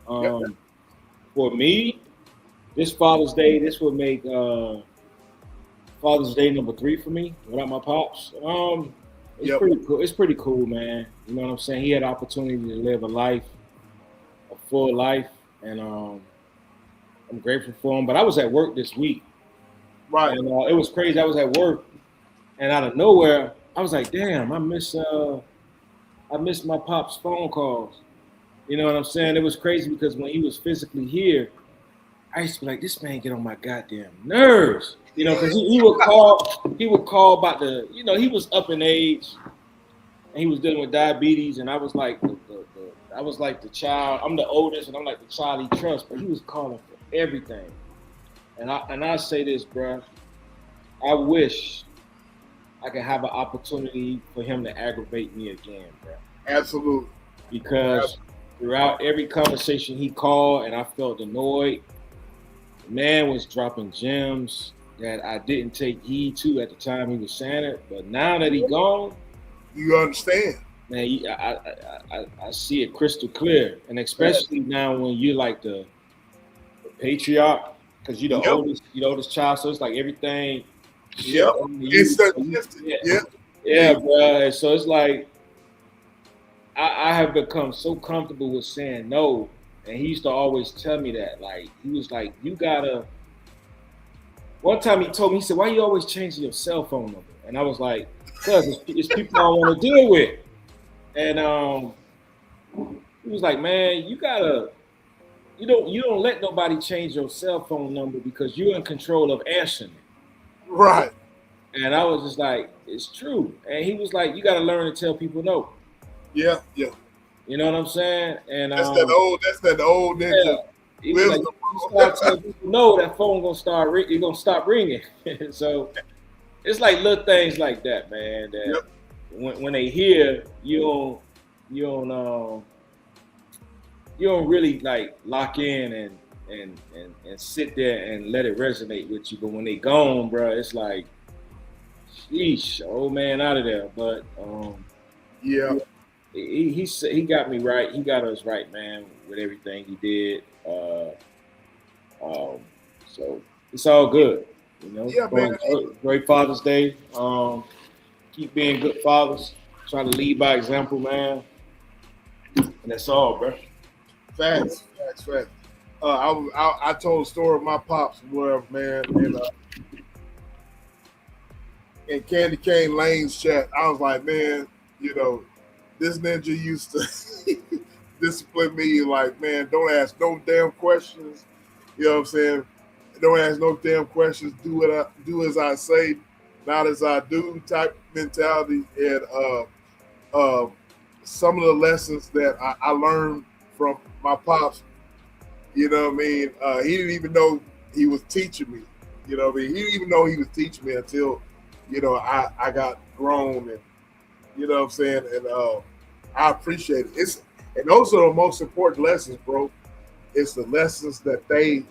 For me, this Father's Day, this would make Father's Day number 3 for me without my pops. It's pretty cool. It's pretty cool, man. You know what I'm saying? He had the opportunity to live a full life, and I'm grateful for him. But I was at work this week, right? And it was crazy. I was at work, and out of nowhere, I was like, damn, I miss my pop's phone calls. You know what I'm saying? It was crazy because when he was physically here, I used to be like, this man get on my goddamn nerves. You know, because he would call about he was up in age and he was dealing with diabetes, and I was like the child. I'm the oldest and I'm like the child he trusts, but he was calling for everything. And I say this, bro, I wish I could have an opportunity for him to aggravate me again, bro. Absolutely. Because throughout every conversation he called and I felt annoyed, the man was dropping gems that I didn't take heed to at the time he was saying it. But now that he gone, you understand. Man, I see it crystal clear. And especially now when you're like the patriarch, because you're the oldest child, so it's like everything. Yeah, bro. So it's like I have become so comfortable with saying no, and he used to always tell me that. Like he was like, "You gotta." One time he told me, he said, "Why you always changing your cell phone number?" And I was like, "Cause it's people I want to deal with." And he was like, "Man, you gotta." You don't let nobody change your cell phone number because you're in control of answering it. Right. And I was just like, it's true. And he was like, you got to learn to tell people no. Yeah. You know what I'm saying? And that's that old ninja. He was like, you start telling people no, that phone gonna stop ringing. So it's like little things like that, man. That when they hear you don't really like lock in and sit there and let it resonate with you. But when they gone, bro, it's like, sheesh, old man out of there. But he got me right. He got us right, man, with everything he did. So it's all good, you know. Yeah, man. Great Father's Day. Keep being good fathers. Try to lead by example, man. And that's all, bro. Facts. I told a story of my pops, whatever, man, in Candy Cane Lane's chat. I was like, man, this ninja used to discipline me, like, man, don't ask no damn questions. You know what I'm saying? Don't ask no damn questions. Do as I say, not as I do type mentality. And some of the lessons that I learned from my pops, you know what I mean? He didn't even know he was teaching me. You know what I mean? He didn't even know he was teaching me until, I got grown, and you know what I'm saying? And I appreciate it. And those are the most important lessons, bro. It's the lessons that they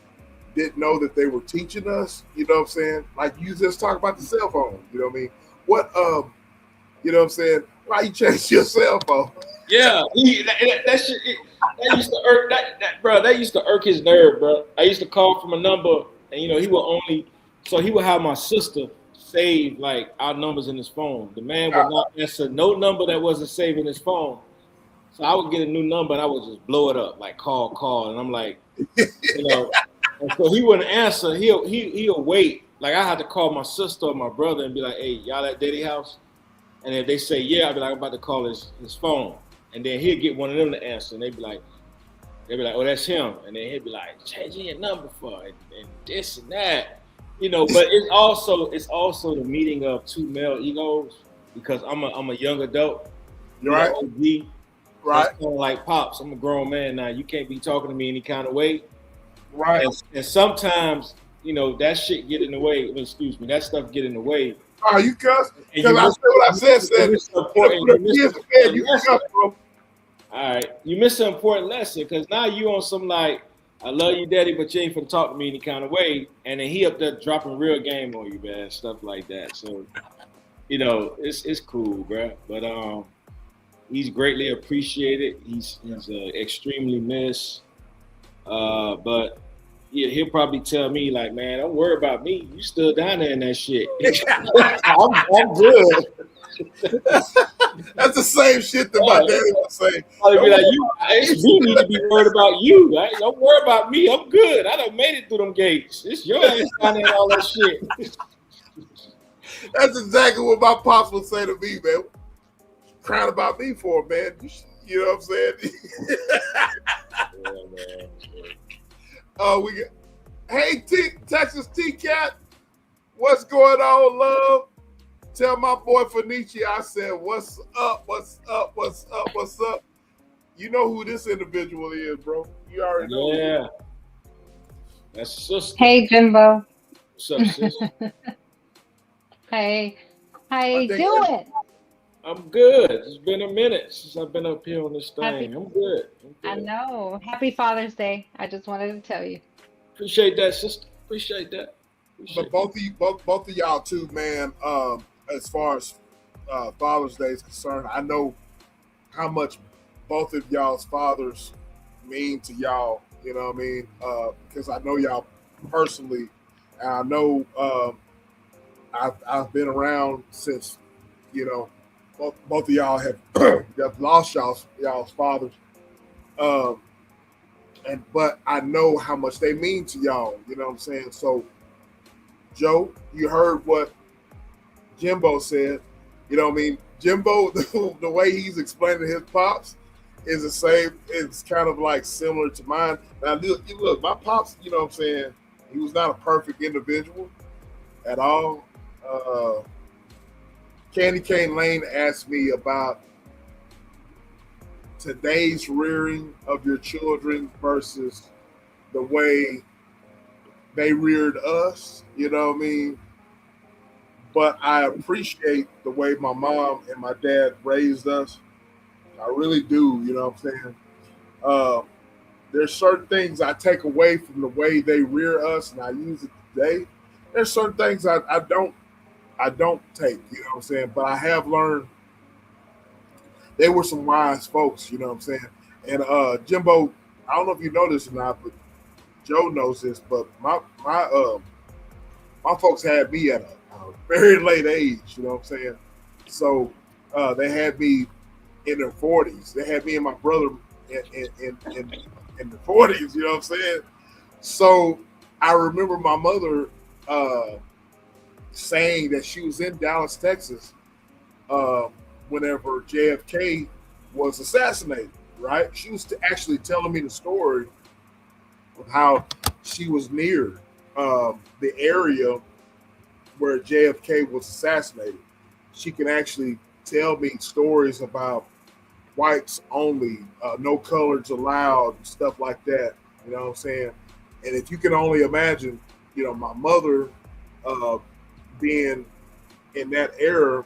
didn't know that they were teaching us. You know what I'm saying? Like you just talk about the cell phone. You know what I mean? What you know what I'm saying? Why you change your cell phone? Yeah, that shit. That used to irk bro. That used to irk his nerve, bro. I used to call from a number, and he would have my sister save like our numbers in his phone. The man would not answer no number that wasn't saved in his phone. So I would get a new number and I would just blow it up, like call, and I'm like, and so he wouldn't answer. He'll wait. Like I had to call my sister or my brother and be like, hey, y'all at Daddy house? And if they say yeah, I'll be like, I'm about to call his phone. And then he'll get one of them to answer, and they'd be like, oh, that's him. And then he'll be like, changing your number for and this and that. But it's also the meeting of two male egos, because I'm a young adult. You're right. OG. Right. It's kind of like Pops. I'm a grown man now. You can't be talking to me any kind of way. Right. And sometimes, that shit get in the way. Excuse me, that stuff get in the way. Oh, you cuss? Because I said what I said. You cuss, bro. All right, you missed an important lesson, because now you on some like, I love you, Daddy, but you ain't finna talk to me any kind of way. And then he up there dropping real game on you, man, stuff like that. So, it's cool, bro. But he's greatly appreciated. He's extremely missed. But yeah, he'll probably tell me like, man, don't worry about me. You still down there in that shit. I'm good. That's the same shit that my daddy was saying. I'll be like, you need to be worried about you. Right? Don't worry about me. I'm good. I done made it through them gates. It's your ass down there and all that shit. That's exactly what my pops would say to me, man. Crying about me for, man. You know what I'm saying? Yeah, man. We got, hey, Texas T-Cat, what's going on, love? Tell my boy Fenici I said, what's up, what's up, what's up, what's up? You know who this individual is, bro. You already know. Yeah. That's sister. Hey, Jimbo. What's up, sister? Hey, how you doing? I'm good. It's been a minute since I've been up here on this thing. I'm good. I know. Happy Father's Day. I just wanted to tell you. Appreciate that, sister. Appreciate that. But both of y'all too, man. As far as Father's Day is concerned, I know how much both of y'all's fathers mean to y'all. You know what I mean? Because I know y'all personally, and I know I've been around since both of y'all have lost y'all's fathers. But I know how much they mean to y'all. You know what I'm saying? So, Joe, you heard what Jimbo said. You know what I mean? Jimbo, the way he's explaining his pops is the same. It's kind of like similar to mine. Now, look, my pops, you know what I'm saying? He was not a perfect individual at all. Candy Cane Lane asked me about today's rearing of your children versus the way they reared us, you know what I mean? But I appreciate the way my mom and my dad raised us. I really do, you know what I'm saying? There's certain things I take away from the way they rear us and I use it today. There's certain things I don't take, you know what I'm saying? But I have learned they were some wise folks, you know what I'm saying? And Jimbo, I don't know if you know this or not, but Joe knows this, but my folks had me at a very late age, you know what I'm saying? So they had me in their 40s. They had me and my brother in the 40s, you know what I'm saying? So I remember my mother saying that she was in Dallas, Texas, whenever JFK was assassinated, right? She was actually telling me the story of how she was near the area where JFK was assassinated. She can actually tell me stories about whites only, no colors allowed, stuff like that, you know what I'm saying? And if you can only imagine, my mother being in that era,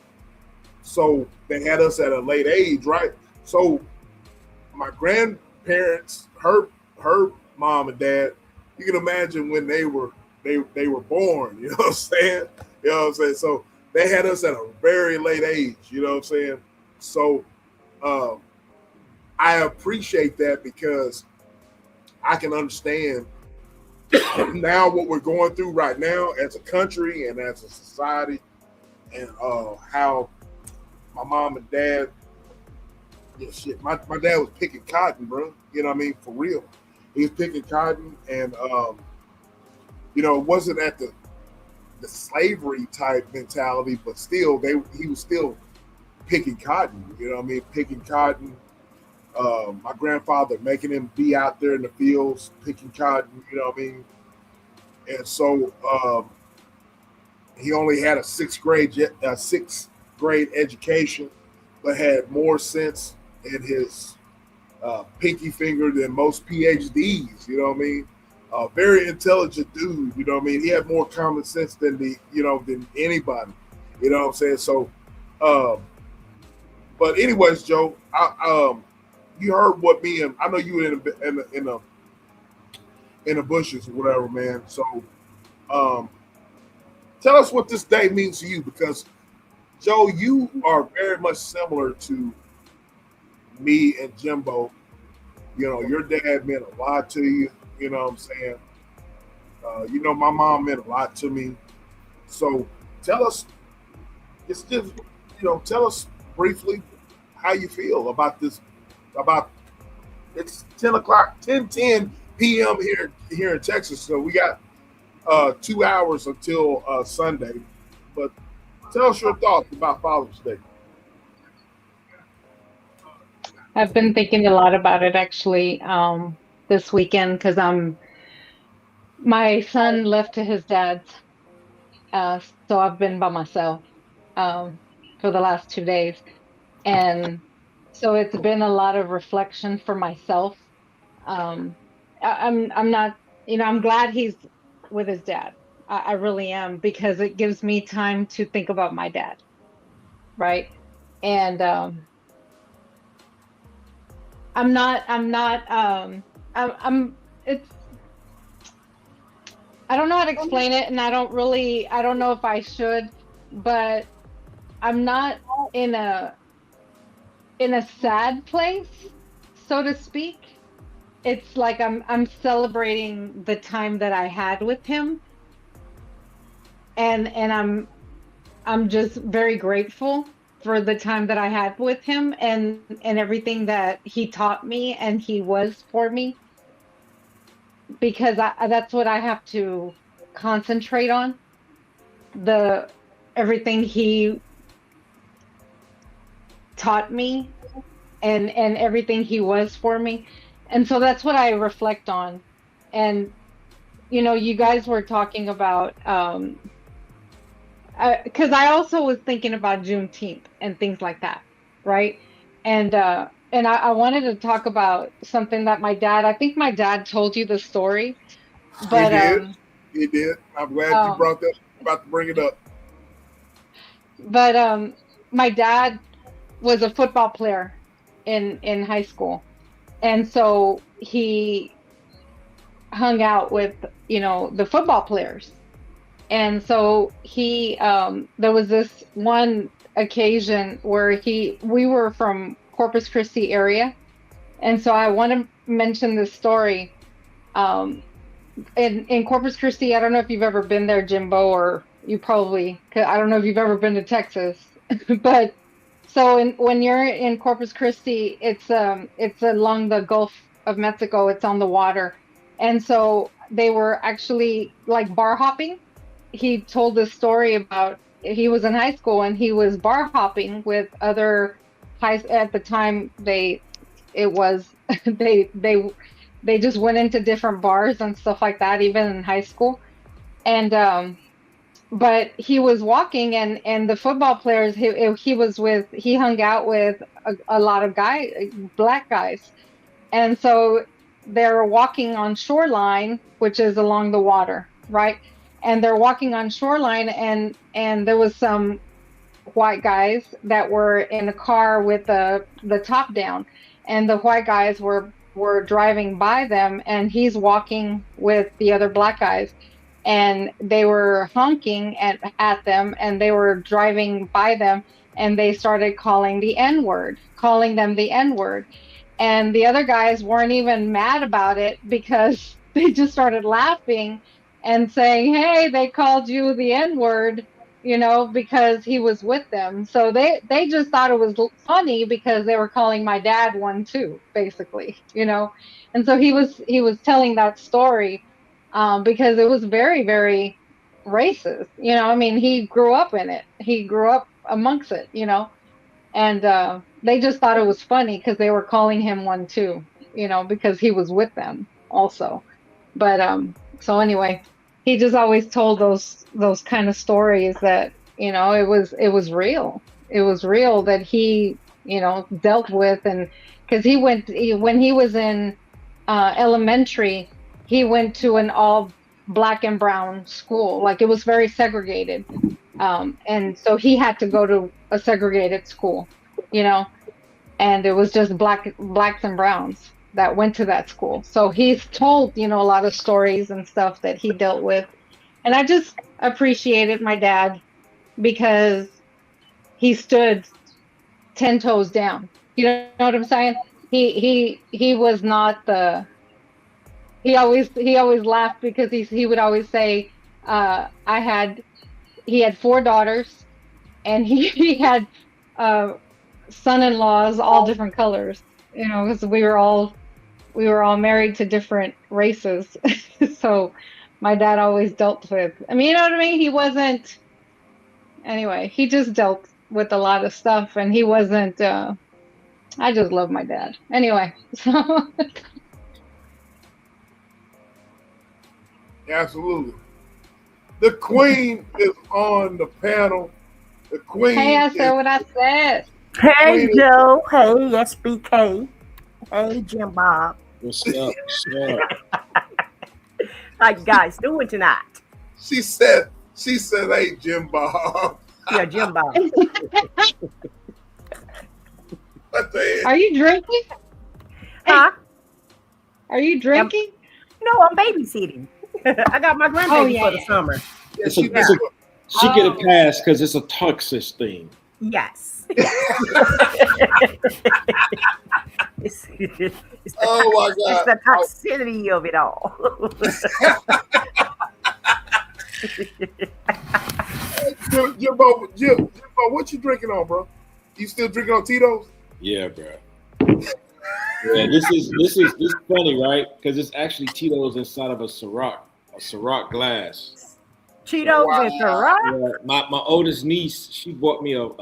so they had us at a late age, right? So my grandparents, her mom and dad, you can imagine when they were born. You know what I'm saying? You know what I'm saying? So they had us at a very late age. You know what I'm saying? So um, I appreciate that because I can understand now what we're going through right now as a country and as a society, and how my mom and dad, yeah, shit, my dad was picking cotton, bro. You know what I mean? For real. He was picking cotton, and it wasn't at the slavery type mentality, but still, he was still picking cotton. You know what I mean? Picking cotton. My grandfather making him be out there in the fields picking cotton. You know what I mean? And so he only had a sixth grade education, but had more sense in his pinky finger than most PhDs. You know what I mean? Very intelligent dude. You know what I mean? He had more common sense than than anybody. You know what I'm saying? So, but anyways, Joe, you heard what me and I know you were in the bushes or whatever, man. So, tell us what this day means to you, because Joe, you are very much similar to me and Jimbo. You know, your dad meant a lot to you. You know what I'm saying? My mom meant a lot to me. So tell us, tell us briefly how you feel about this. About it's 10 p.m. here in Texas. So we got 2 hours until Sunday. But tell us your thoughts about Father's Day. I've been thinking a lot about it actually this weekend because my son left to his dad's, so I've been by myself for the last 2 days, and so it's been a lot of reflection for myself. Um, I'm not, I'm glad he's with his dad. I really am, because it gives me time to think about my dad, right? And it's, I don't know how to explain it, and I don't know if I should, but I'm not in a sad place, so to speak. It's like I'm celebrating the time that I had with him, and I'm just very grateful for the time that I had with him, and everything that he taught me and he was for me, because that's what I have to concentrate on, the everything he taught me and everything he was for me. And so that's what I reflect on. And you guys were talking about because I also was thinking about Juneteenth and things like that, right? And I wanted to talk about something that I think my dad told you the story, but He did. I'm glad you brought that. I'm about to bring it up. But my dad was a football player in high school, and so he hung out with the football players. And so he there was this one occasion where we were from Corpus Christi area, and so I want to mention this story. In Corpus Christi, I don't know if you've ever been there, Jimbo, or you probably, 'cause I don't know if you've ever been to Texas, but so when you're in Corpus Christi, it's along the Gulf of Mexico. It's on the water, and so they were actually like bar hopping. He told this story about he was in high school and he was bar hopping with other at the time they just went into different bars and stuff like that, even in high school. And but he was walking, and the football players he hung out with a lot of black guys, and so they're walking on shoreline, which is along the water, right? And they're walking on shoreline, and there was some white guys that were in a car with the top down, and the white guys were were driving by them, and he's walking with the other black guys, and they were honking at them, and they were driving by them, and they started calling them the N-word. And the other guys weren't even mad about it because they just started laughing and saying, hey, they called you the N-word, because he was with them. So they just thought it was funny because they were calling my dad one too, basically, And so he was telling that story because it was very, very racist. He grew up in it. He grew up amongst it, and they just thought it was funny because they were calling him one too, because he was with them also. But so anyway, he just always told those kind of stories that it was real. It was real that he dealt with, and because when he was in elementary, he went to an all black and brown school. Like, it was very segregated. And so he had to go to a segregated school, and it was just blacks and browns that went to that school. So he's told, a lot of stories and stuff that he dealt with. And I just appreciated my dad because he stood 10 toes down. You know what I'm saying? He was not he always laughed because he would always say, he had 4 daughters, and he had son-in-laws, all different colors, because we were all married to different races. So my dad always dealt with, you know what I mean? He wasn't, anyway, he just dealt with a lot of stuff, and he wasn't, I just love my dad. Anyway, so. Absolutely. The queen is on the panel. The queen. Hey, I said what I said. Hey, Joe. Hey, SBK. Hey, Jim Bob. What's up? How you guys doing tonight? She said, hey, Jim Bob. Yeah, Jim Bob. What the Are you drinking? Huh? Are you drinking? No, I'm babysitting. I got my grandbaby for the summer. Yeah, She get a pass because it's a Texas thing. Yes. It's Oh my God! It's the toxicity of it all. Jimbo, what you drinking on, bro? You still drinking on Tito's? Yeah, bro. Yeah, this is funny, right? Because it's actually Tito's inside of a Ciroc glass. Cheetos and Ciroc? Yeah, my oldest niece, she bought me a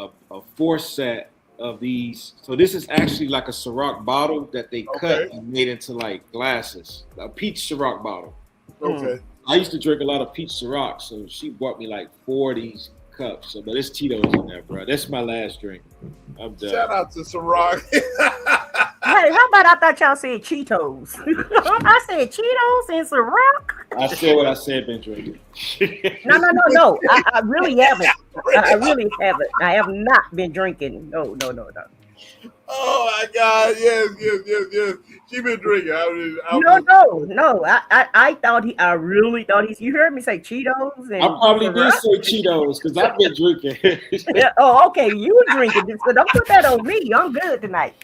4 set of these. So this is actually like a Ciroc bottle that they cut and made into like glasses. A peach Ciroc bottle. Okay. I used to drink a lot of peach Ciroc, so she bought me like 4 of these cups. So, but it's Tito's in there, bro. That's my last drink. I'm done. Shout out to Ciroc. Hey, how about I thought y'all said Cheetos? I said Cheetos and Ciroc. I said what I said, been drinking. No. I really haven't. I really haven't. I have not been drinking. No. Oh my God! Yes. She been drinking. No. I thought I really thought he's. You heard me say Cheetos. And I probably did Ciroc? say Cheetos because I've been drinking. Yeah, oh, okay. You were drinking, so don't put that on me. I'm good tonight.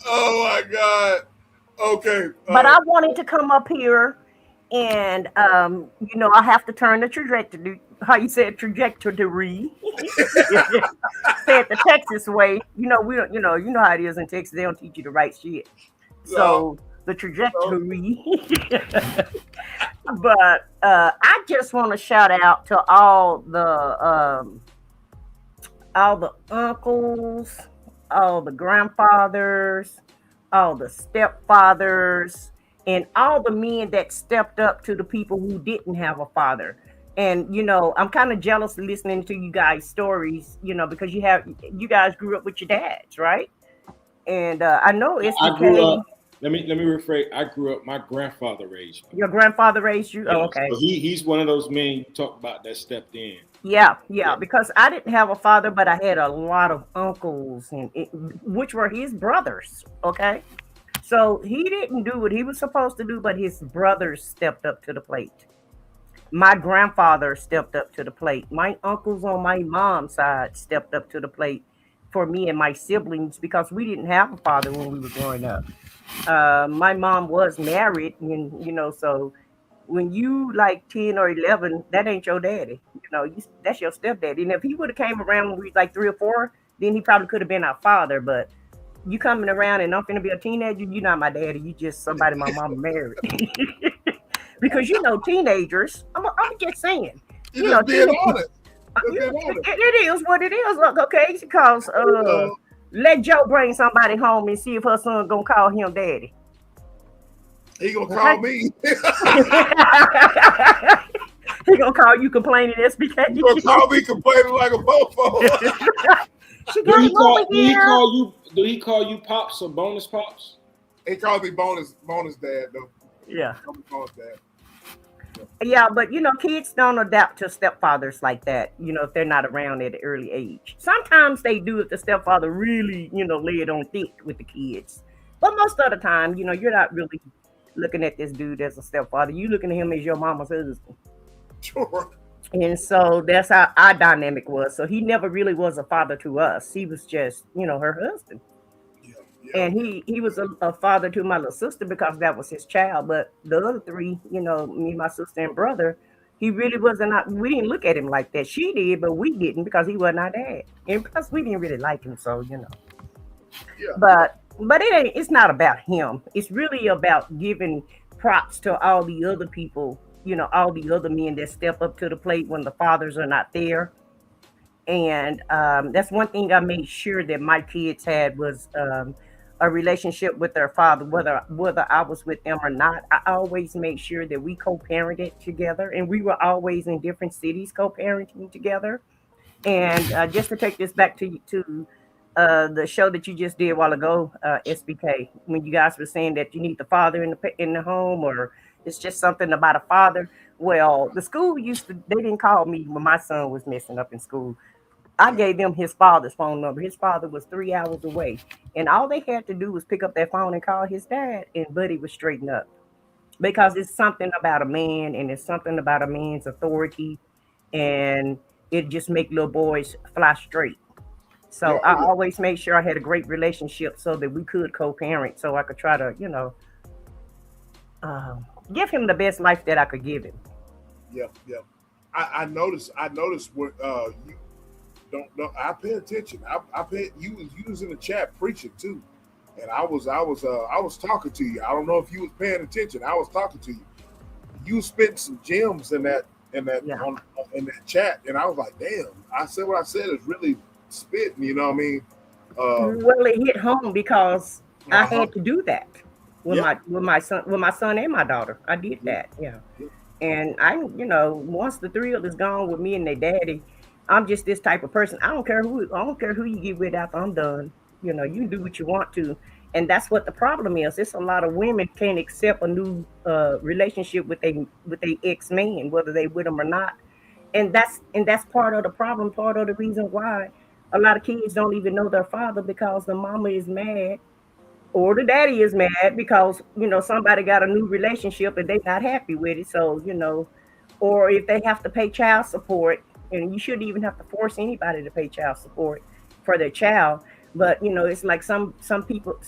Oh my God! Okay. But I wanted to come up here, and I have to turn the trajectory. How you said trajectory? Say it the Texas way. We don't. You know how it is in Texas. They don't teach you the right shit. So the trajectory. But I just want to shout out to all the uncles, all the grandfathers, all the stepfathers, and all the men that stepped up to the people who didn't have a father. And I'm kind of jealous listening to you guys' stories, because you guys grew up with your dads, right? And I know it's I grew up. Let me rephrase. I grew up. My grandfather raised me. Your grandfather raised you. Yeah, Oh, okay. So he's one of those men you talk about that stepped in. Yeah, because I didn't have a father, but I had a lot of uncles, which were his brothers. Okay, So he didn't do what he was supposed to do, but his brothers stepped up to the plate. My grandfather stepped up to the plate. My uncles on my mom's side stepped up to the plate for me and my siblings because we didn't have a father when we were growing up. My mom was married, and so when you like 10 or 11, that ain't your daddy. That's your stepdaddy. And if he would have came around when we was like 3 or 4, then he probably could have been our father. But you coming around and I'm finna be a teenager, you're not my daddy. You just somebody my mama married. Because teenagers, I'm just saying. You just being honest. It is what it is. Look, okay, because let Joe bring somebody home and see if her son gonna call him daddy. He gonna call me. He gonna call you complaining SBK. He gonna call me complaining like a mofo. Do he call you pops or bonus pops? He calls me bonus dad though. Yeah. Bonus dad. Yeah, but kids don't adapt to stepfathers like that, if they're not around at an early age. Sometimes they do if the stepfather really, lay it on thick with the kids. But most of the time, you're not really looking at this dude as a stepfather. You're looking at him as your mama's husband. Sure. And so that's how our dynamic was. So he never really was a father to us. He was just, her husband. Yeah. And he was a father to my little sister because that was his child. But the other 3, me, my sister, and brother, he really wasn't. We didn't look at him like that. She did, but we didn't because he wasn't our dad. And plus, we didn't really like him. So, Yeah. But it's not about him. It's really about giving props to all the other people, all the other men that step up to the plate when the fathers are not there. And that's one thing I made sure that my kids had was a relationship with their father, whether I was with them or not. I always made sure that we co-parented together, and we were always in different cities co-parenting together. And just to take this back to the show that you just did a while ago, SBK, when you guys were saying that you need the father in the home, or it's just something about a father. Well, the school they didn't call me when my son was messing up in school. I gave them his father's phone number. His father was 3 hours away. And all they had to do was pick up that phone and call his dad, and Buddy would straighten up. Because it's something about a man, and it's something about a man's authority, and it just make little boys fly straight. So I always made sure I had a great relationship so that we could co-parent, so I could try to, give him the best life that I could give him. Yeah. I noticed what you don't. I pay attention. I pay. You was in the chat preaching too, and I was talking to you. I don't know if you was paying attention. I was talking to you. You spent some gems in that in that chat, and I was like, damn. I said what I said is really spitting. You know what I mean? Well, it hit home because I had to do that with my son and my daughter. I did that. Yeah. And once the thrill is gone with me and their daddy, I'm just this type of person. I don't care who you get with after I'm done. You do what you want to. And that's what the problem is. It's a lot of women can't accept a new relationship with a ex-man, whether they with them or not. And that's part of the problem, part of the reason why a lot of kids don't even know their father, because the mama is mad or the daddy is mad because, somebody got a new relationship and they're not happy with it. So, or if they have to pay child support, and you shouldn't even have to force anybody to pay child support for their child. But, it's like some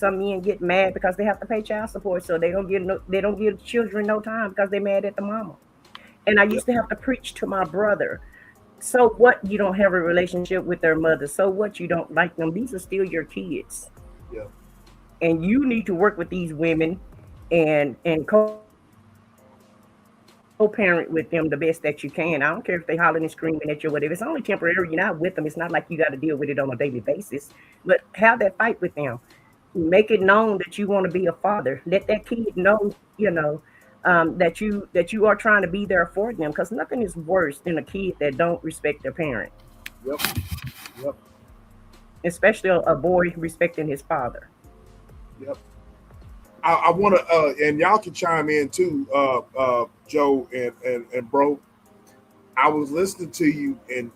men get mad because they have to pay child support. So they don't give children no time because they're mad at the mama. And I used to have to preach to my brother. So what, you don't have a relationship with their mother? So what, you don't like them? These are still your kids. Yeah. And you need to work with these women and co-parent with them the best that you can. I don't care if they hollering and screaming at you or whatever. It's only temporary. You're not with them. It's not like you got to deal with it on a daily basis. But have that fight with them. Make it known that you want to be a father. Let that kid know, that you are trying to be there for them, because nothing is worse than a kid that don't respect their parent. Yep. Especially a boy respecting his father. Yep. I want to, and y'all can chime in too, Joe and bro. I was listening to you, and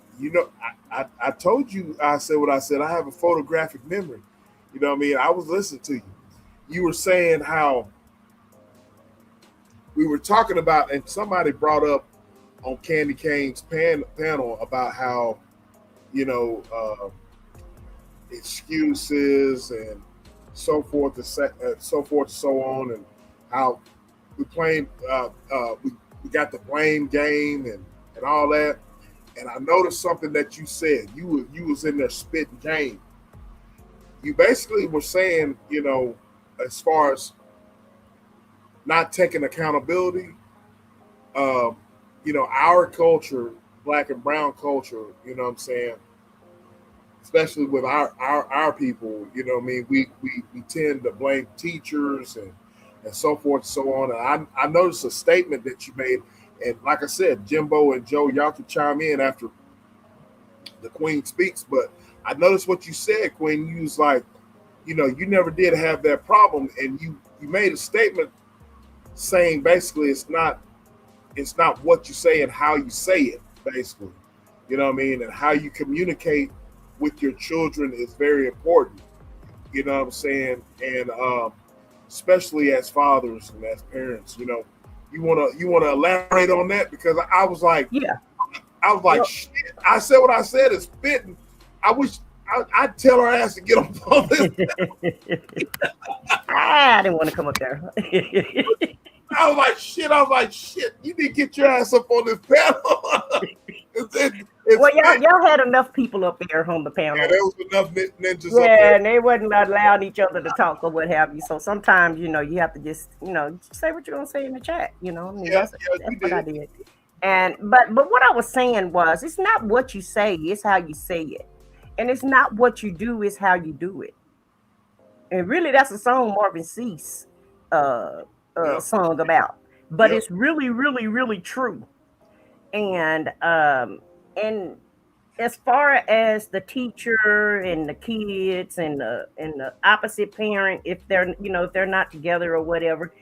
I told you, I said what I said. I have a photographic memory. You know what I mean? I was listening to you, you were saying how we were talking about, and somebody brought up on Candy Cane's panel about how, excuses and so forth and so on, and how we playing, we got the blame game and all that. And I noticed something that you said. You was in there spitting game. You basically were saying, as far as not taking accountability, our culture, black and brown culture, you know what I'm saying, especially with our people, we tend to blame teachers and so forth and so on. And I noticed a statement that you made, and like I said, Jimbo and Joe, y'all can chime in after the Queen speaks, but I noticed what you said, Queen. You was like, you never did have that problem, and you made a statement saying basically it's not what you say and how you say it, basically. You know what I mean? And how you communicate with your children is very important. You know what I'm saying? And especially as fathers and as parents, you wanna elaborate on that, because I was like, shit. I said what I said is fitting. I wish I'd tell her ass to get on this. I didn't want to come up there. I was like, shit, you need to get your ass up on this panel. Well, y'all had enough people up there on the panel. Yeah, there was enough ninjas up Yeah, there. and they wasn't allowing each other to talk or what have you. So sometimes, you have to just, say what you're gonna say in the chat. That's what I did. And but what I was saying was, it's not what you say, it's how you say it, and it's not what you do, it's how you do it. And really, that's a song Marvin Cease song about. But it's really, really, really true. And as far as the teacher and the kids and the opposite parent, if they're not together or whatever,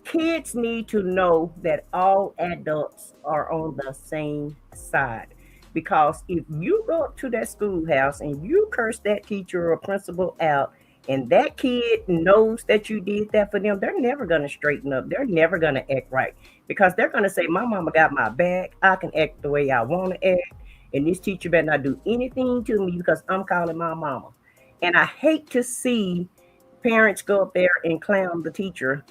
kids need to know that all adults are on the same side. Because if you go up to that schoolhouse and you curse that teacher or principal out, and that kid knows that you did that for them, they're never going to straighten up. They're never going to act right, because they're going to say, my mama got my back. I can act the way I want to act. And this teacher better not do anything to me because I'm calling my mama. And I hate to see parents go up there and clown the teacher.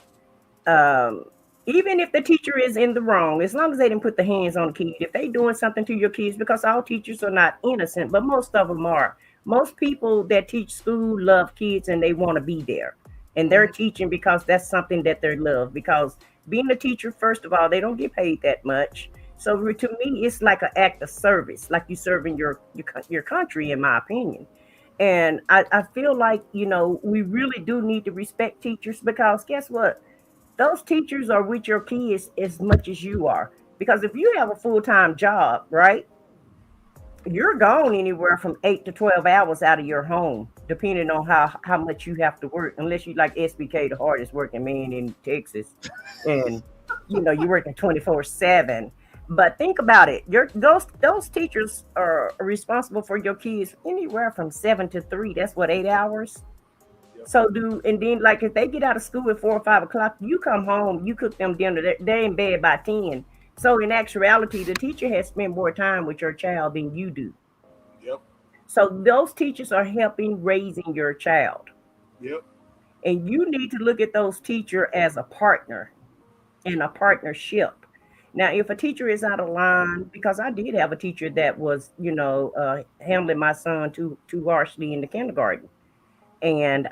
Even if the teacher is in the wrong, as long as they didn't put the hands on the kid, if they doing something to your kids, because all teachers are not innocent, but most of them are. Most people that teach school love kids and they want to be there. And they're teaching because that's something that they love. Because being a teacher, first of all, they don't get paid that much. So to me, it's like an act of service, like you serving your country, in my opinion. And I feel like, we really do need to respect teachers, because guess what? Those teachers are with your kids as much as you are. Because if you have a full-time job, right, you're gone anywhere from 8 to 12 hours out of your home, depending on how much you have to work, unless you like SBK, the hardest working man in Texas. And, you're working 24/7. But think about it. Those teachers are responsible for your kids anywhere from 7 to 3. That's what, 8 hours? So and then like if they get out of school at 4 or 5 o'clock, you come home, you cook them dinner, they're in bed by 10. So in actuality, the teacher has spent more time with your child than you do. Yep. So those teachers are helping raising your child. Yep. And you need to look at those teachers as a partner and a partnership. Now, if a teacher is out of line, because I did have a teacher that was, handling my son too harshly in the kindergarten. And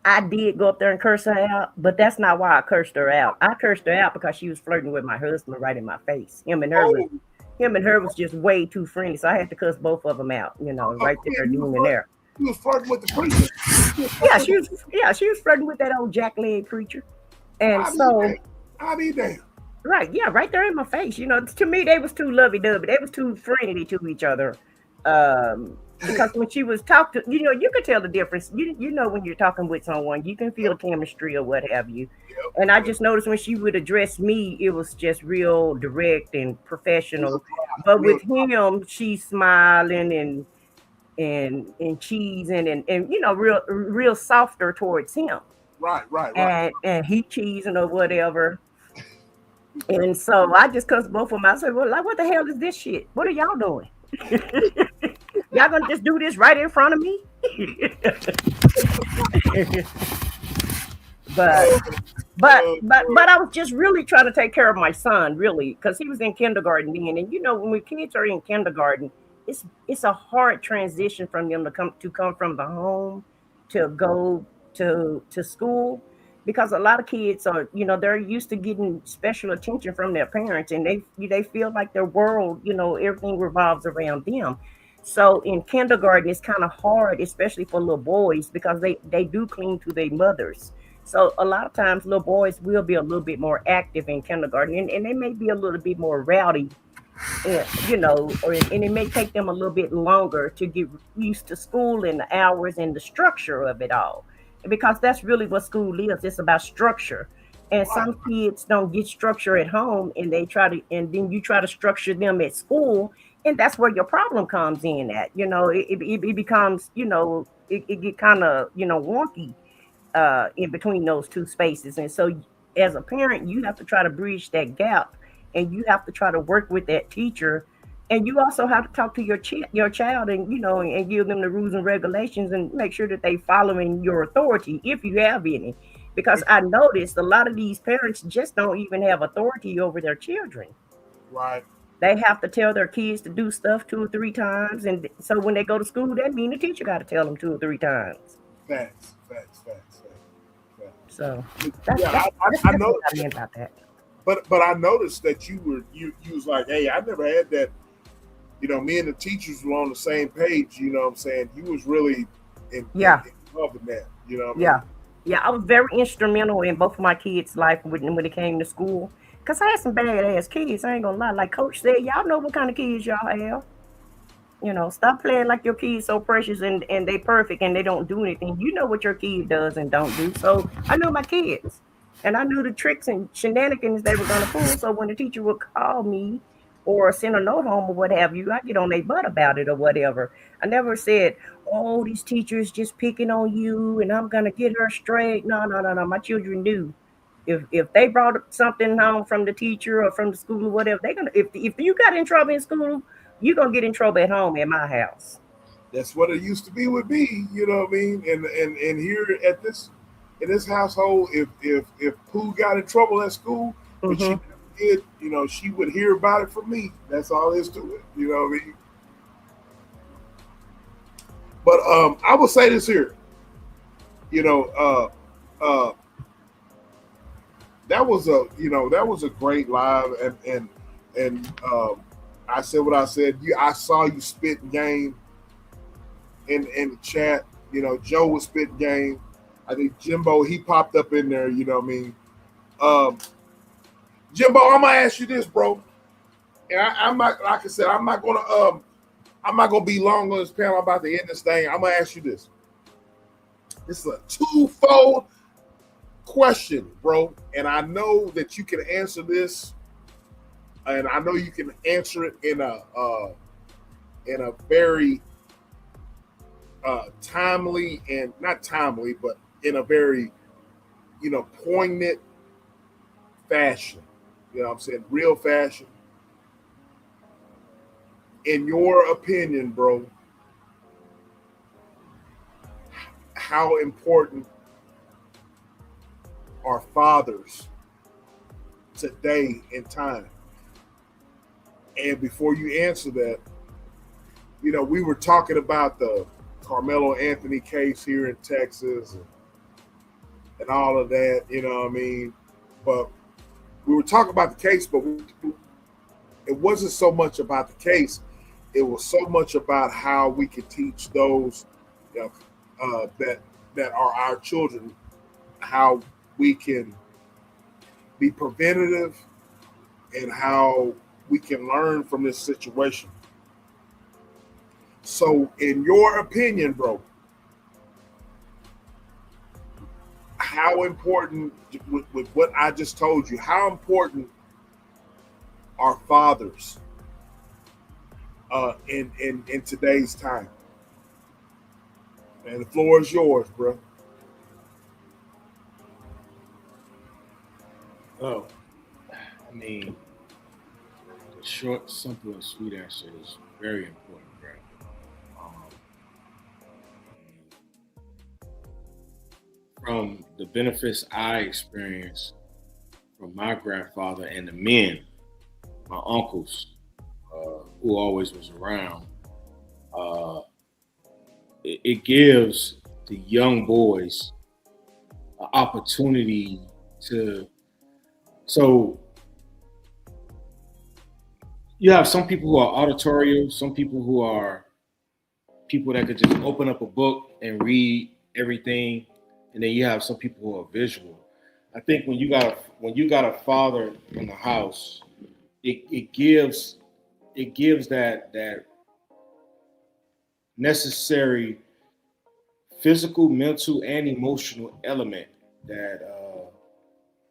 I did go up there and curse her out, but that's not why I cursed her out. I cursed her out because she was flirting with my husband right in my face. Him and her was just way too friendly, so I had to cuss both of them out, right there, doing there. You was flirting with the preacher. She was flirting with that old jack-leg preacher. And I'll be damned. Right, yeah, right there in my face. To me, they was too lovey-dovey. They was too friendly to each other. Because when she was talking, you could tell the difference. When you're talking with someone, you can feel chemistry or what have you. Yep. And I just noticed when she would address me, it was just real direct and professional. But with him, she's smiling and and cheese and you know real softer towards him. Right. And he cheesing or whatever. And so I just cussed both of them. I said, well, like, what the hell is this shit? What are y'all doing? Y'all gonna just do this right in front of me? but but I was just really trying to take care of my son, really, because he was in kindergarten then. And you know, when kids are in kindergarten, it's a hard transition from them to come from the home to go to school, because a lot of kids are, you know, they're used to getting special attention from their parents, and they feel like their world, you know, everything revolves around them. So in kindergarten, it's kind of hard, especially for little boys, because they do cling to their mothers. So a lot of times little boys will be a little bit more active in kindergarten, and they may be a little bit more rowdy, you know, and it may take them a little bit longer to get used to school and the hours and the structure of it all, because that's really what school is. It's about structure. And some kids don't get structure at home, and and then you try to structure them at school, and that's where your problem comes in at. You know, it becomes, you know, it get kind of, you know, wonky in between those two spaces. And so as a parent, you have to try to bridge that gap, and you have to try to work with that teacher, and you also have to talk to your child, and you know, and give them the rules and regulations, and make sure that they following your authority if you have any. Because I noticed a lot of these parents just don't even have authority over their children. Right. They have to tell their kids to do stuff 2 or 3 times, and so when they go to school, that means the teacher got to tell them 2 or 3 times. Facts. So I know what I mean about that. But I noticed that you was like, hey, I never had that. You know, me and the teachers were on the same page. You know what I'm saying? You was really involved in that. You know what I mean? Yeah, I was very instrumental in both of my kids' life when it came to school. Because I had some badass kids, I ain't gonna lie. Like Coach said, y'all know what kind of kids y'all have. You know, stop playing like your kid's so precious and they perfect and they don't do anything. You know what your kid does and don't do. So I knew my kids. And I knew the tricks and shenanigans they were gonna pull. So when the teacher would call me or send a note home or what have you, I get on their butt about it or whatever. I never said, oh, these teachers just picking on you and I'm gonna get her straight. No. My children knew. If they brought something home from the teacher or from the school or whatever, they're gonna if you got in trouble in school, you're gonna get in trouble at home at my house. That's what it used to be with me, you know what I mean? And here at in this household, if Pooh got in trouble at school, but she never did, you know, she would hear about it from me. That's all there is to it, you know what I mean? But I will say this here, you know, that was a great live, and I said what I said. I saw you spitting game in the chat. You know, Joe was spitting game. I think Jimbo, he popped up in there. You know what I mean? Jimbo, I'm gonna ask you this, bro. And I'm not, like I said, I'm not gonna be long on this panel. I'm about to end this thing. I'm gonna ask you this. This is a twofold question, bro. And I know that you can answer this. And I know you can answer it in a very timely, and not timely, but in a very, you know, poignant fashion. You know what I'm saying? Real fashion. In your opinion, bro, how important are fathers today in time? And before you answer that, you know, we were talking about the Carmelo Anthony case here in Texas and all of that, you know what I mean? But we were talking about the case, but it wasn't so much about the case. It was so much about how we could teach those, you know, that are our children, how we can be preventative and how we can learn from this situation. So in your opinion, bro, how important, with what I just told you, how important are fathers in today's time? And the floor is yours, bro. Oh, I mean, the short, simple, and sweet answer is very important, bro. Um, from the benefits I experienced from my grandfather and the men, my uncles, who always was around, it gives the young boys an opportunity to. So you have some people who are auditorial, some people who are people that could just open up a book and read everything, and then you have some people who are visual. I think when you got a father in the house, it gives that necessary physical, mental, and emotional element that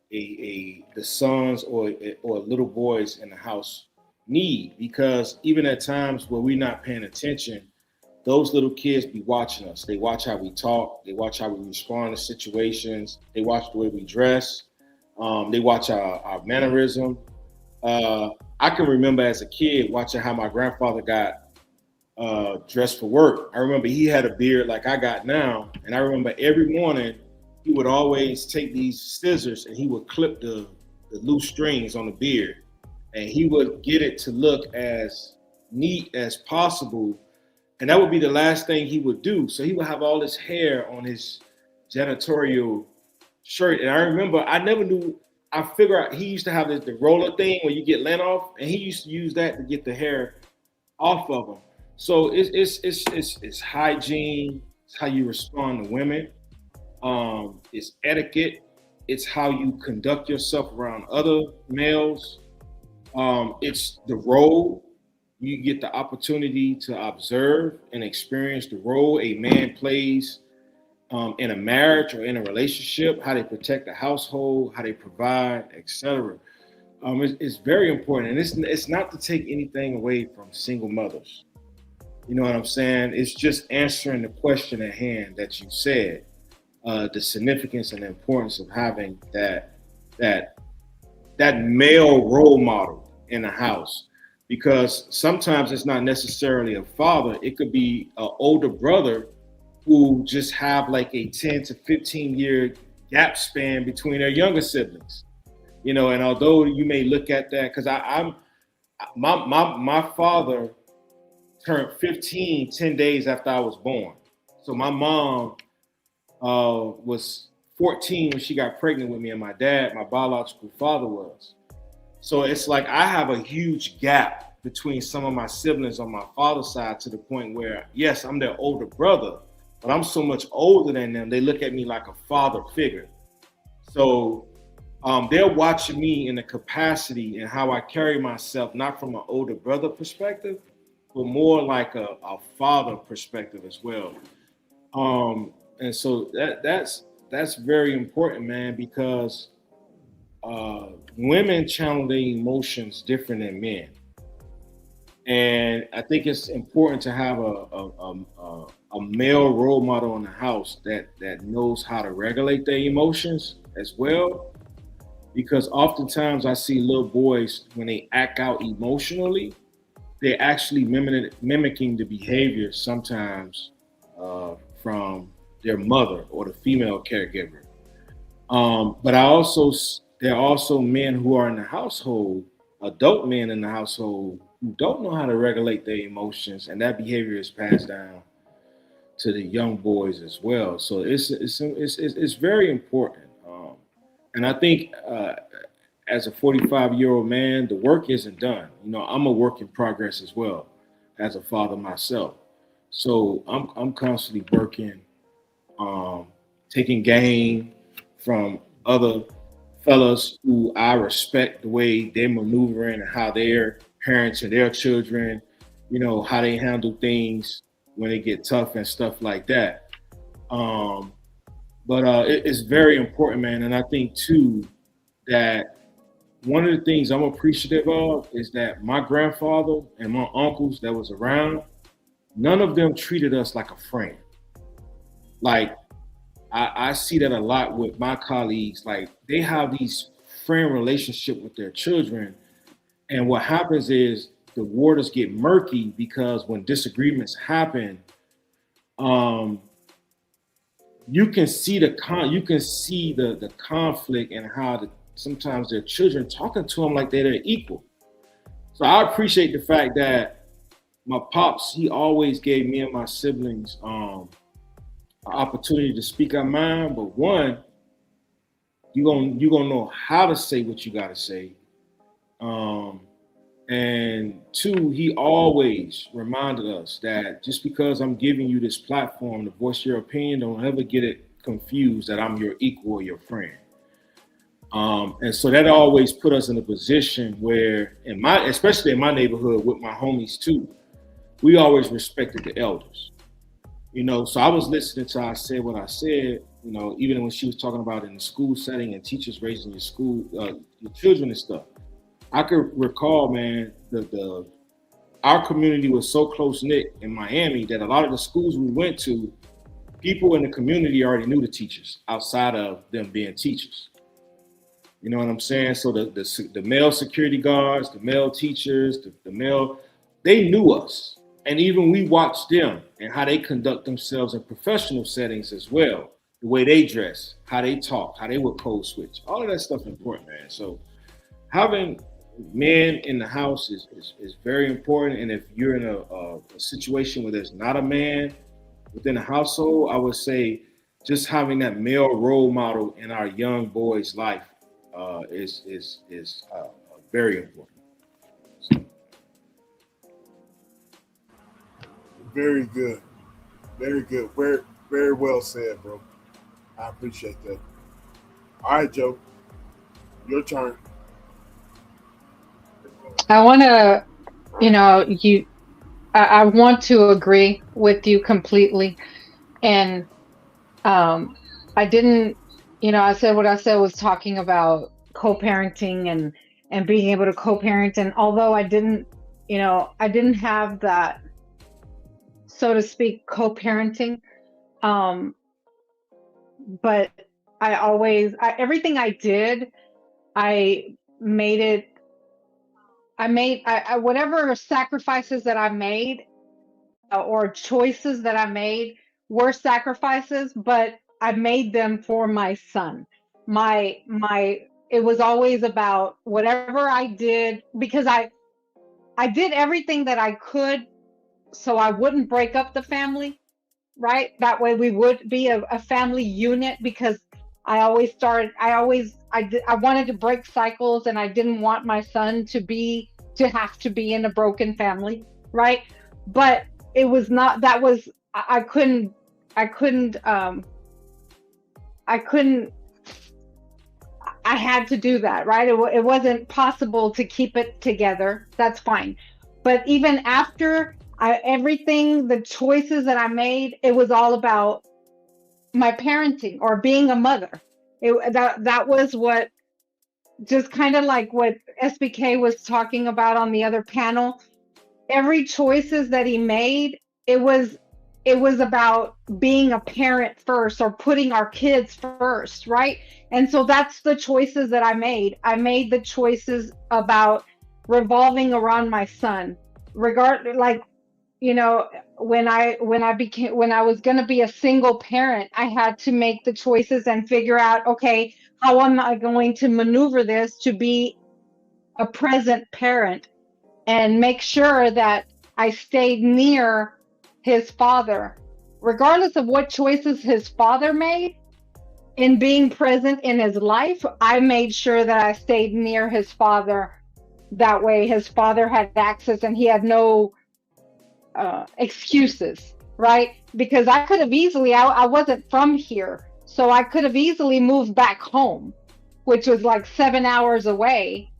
the sons or little boys in the house need, because even at times where we're not paying attention, those little kids be watching us. They watch how we talk. They watch how we respond to situations. They watch the way we dress. They watch our mannerism. I can remember as a kid watching how my grandfather got dressed for work. I remember he had a beard like I got now, and I remember every morning he would always take these scissors and he would clip the loose strings on the beard, and he would get it to look as neat as possible. And that would be the last thing he would do. So he would have all this hair on his janitorial shirt. And I remember, I figure out he used to have the roller thing where you get lint off, and he used to use that to get the hair off of him. So it's hygiene. It's how you respond to women. It's etiquette. It's how you conduct yourself around other males. It's the role. You get the opportunity to observe and experience the role a man plays in a marriage or in a relationship, how they protect the household, how they provide, etc. It's very important, and it's not to take anything away from single mothers. You know what I'm saying? It's just answering the question at hand that you said, the significance and the importance of having that male role model in the house. Because sometimes it's not necessarily a father. It could be an older brother who just have like a 10 to 15 year gap span between their younger siblings. You know, and although you may look at that, because my father turned 15 10 days after I was born. So my mom was 14 when she got pregnant with me, and my dad, my biological father, was. So it's like I have a huge gap between some of my siblings on my father's side, to the point where, yes, I'm their older brother, but I'm so much older than them, they look at me like a father figure. So they're watching me in the capacity and how I carry myself, not from an older brother perspective, but more like a father perspective as well. And so that's very important, man, because women channel their emotions different than men. And I think it's important to have a male role model in the house that knows how to regulate their emotions as well. Because oftentimes I see little boys, when they act out emotionally, they're actually mimicking the behavior sometimes from their mother or the female caregiver. But there are also men who are in the household, adult men in the household, who don't know how to regulate their emotions, and that behavior is passed down to the young boys as well. So it's very important. And I think as a 45-year-old man, the work isn't done. You know, I'm a work in progress as well as a father myself. So I'm constantly working, taking game from other fellas who I respect the way they maneuver in and how they're parenting their children, you know, how they handle things when they get tough and stuff like that. But it's very important, man. And I think too that one of the things I'm appreciative of is that my grandfather and my uncles that was around, none of them treated us like a friend. like I see that a lot with my colleagues. Like they have these friend relationship with their children, and what happens is the waters get murky because when disagreements happen, you can see the conflict and how sometimes their children talking to them like they're their equal. So I appreciate the fact that my pops, he always gave me and my siblings an opportunity to speak our mind. But one, you're gonna know how to say what you gotta say. And two, he always reminded us that just because I'm giving you this platform to voice your opinion, don't ever get it confused that I'm your equal or your friend. And so that always put us in a position where, especially in my neighborhood with my homies too, we always respected the elders. You know, so I was listening to I said what I said, you know, even when she was talking about in the school setting and teachers raising your children and stuff. I could recall, man, our community was so close-knit in Miami that a lot of the schools we went to, people in the community already knew the teachers outside of them being teachers. You know what I'm saying? So the male security guards, the male teachers, they knew us. And even we watched them and how they conduct themselves in professional settings as well. The way they dress, how they talk, how they would code switch. All of that stuff is important, man. So having men in the house is very important. And if you're in a situation where there's not a man within the household, I would say just having that male role model in our young boy's life is very important. So. Very good. Very good. Very, very well said, bro. I appreciate that. All right, Joe. Your turn. I want to, I want to agree with you completely. And I didn't, I said what I said was talking about co-parenting and being able to co-parent. And although I didn't have that, so to speak, co-parenting, but everything I did, whatever sacrifices that I made or choices that I made were sacrifices, but I made them for my son. It was always about whatever I did, because I did everything that I could so I wouldn't break up the family, right? That way we would be a family unit, because I wanted to break cycles, and I didn't want my son to have to be in a broken family, right? But it was not, I couldn't I had to do that, right? It wasn't possible to keep it together. That's fine. But even after the choices that I made, it was all about my parenting or being a mother. That was what, just kind of like what SBK was talking about on the other panel. Every choices that he made, it was about being a parent first, or putting our kids first, right? And so that's the choices that I made. I made the choices about revolving around my son. When I was going to be a single parent, I had to make the choices and figure out, okay, how am I going to maneuver this to be a present parent and make sure that I stayed near his father, regardless of what choices his father made. In being present in his life, I made sure that I stayed near his father. That way his father had access and he had no excuses, right? Because I could have easily, I wasn't from here, so I could have easily moved back home, which was like 7 hours away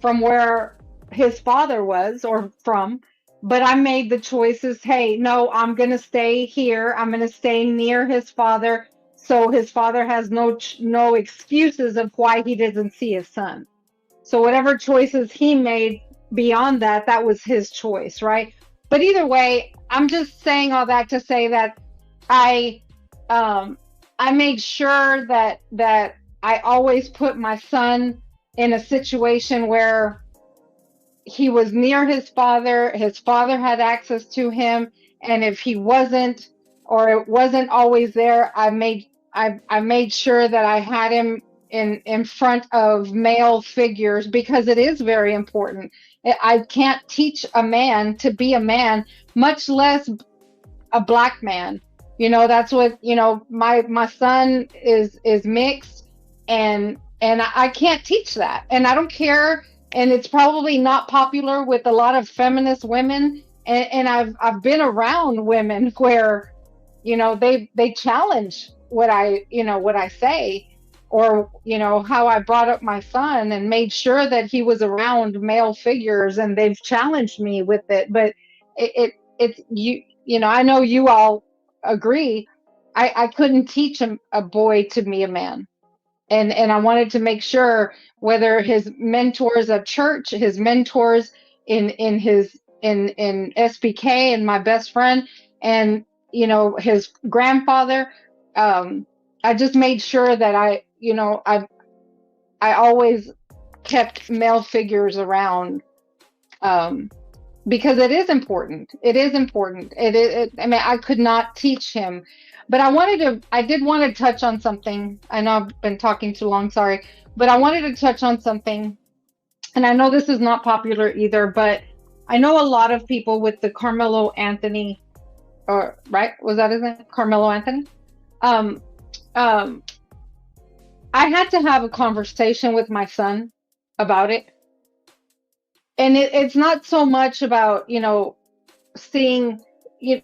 from where his father was or from. But I made the choices, hey, no, I'm going to stay here. I'm going to stay near his father, so his father has no excuses of why he doesn't see his son. So whatever choices he made beyond that, that was his choice, right? But either way, I'm just saying all that to say that I I made sure that I always put my son in a situation where he was near his father had access to him, and if he wasn't, or it wasn't always there, I made sure that I had him in front of male figures, because it is very important. I can't teach a man to be a man, much less a black man. That's what, my son is mixed, and I can't teach that, and I don't care. And it's probably not popular with a lot of feminist women, and I've been around women where, they challenge what I say, or how I brought up my son and made sure that he was around male figures, and they've challenged me with it. But it's I know you all agree. I couldn't teach a boy to be a man. And I wanted to make sure, whether his mentors at church, his mentors in SBK, and my best friend, and his grandfather, I just made sure that I always kept male figures around, because it is important. It is important. I mean, I could not teach him. But I did want to touch on something. I know I've been talking too long, sorry. But I wanted to touch on something. And I know this is not popular either, but I know a lot of people with the Carmelo Anthony, right? Was that his name? Carmelo Anthony? I had to have a conversation with my son about it. And it's not so much about, seeing,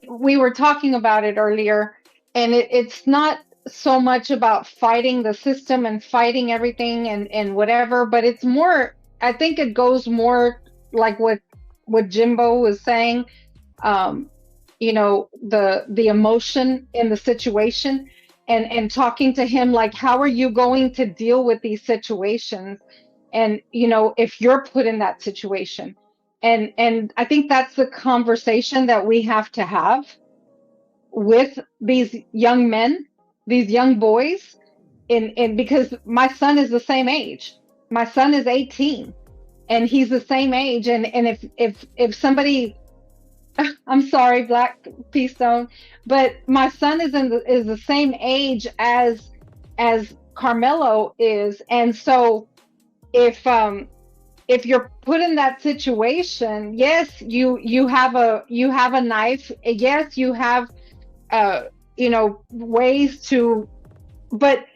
we were talking about it earlier. And it's not so much about fighting the system and fighting everything and whatever, but it's more, I think it goes more like what Jimbo was saying, the emotion in the situation, and talking to him, like, how are you going to deal with these situations? And, if you're put in that situation. And I think that's the conversation that we have to have with these young men, these young boys, because my son is the same age. My son is 18, and he's the same age. And if somebody, I'm sorry, Black Peace Zone, but my son is the same age as Carmelo is, and so if you're put in that situation, yes, you have a knife. Yes, you have ways to, but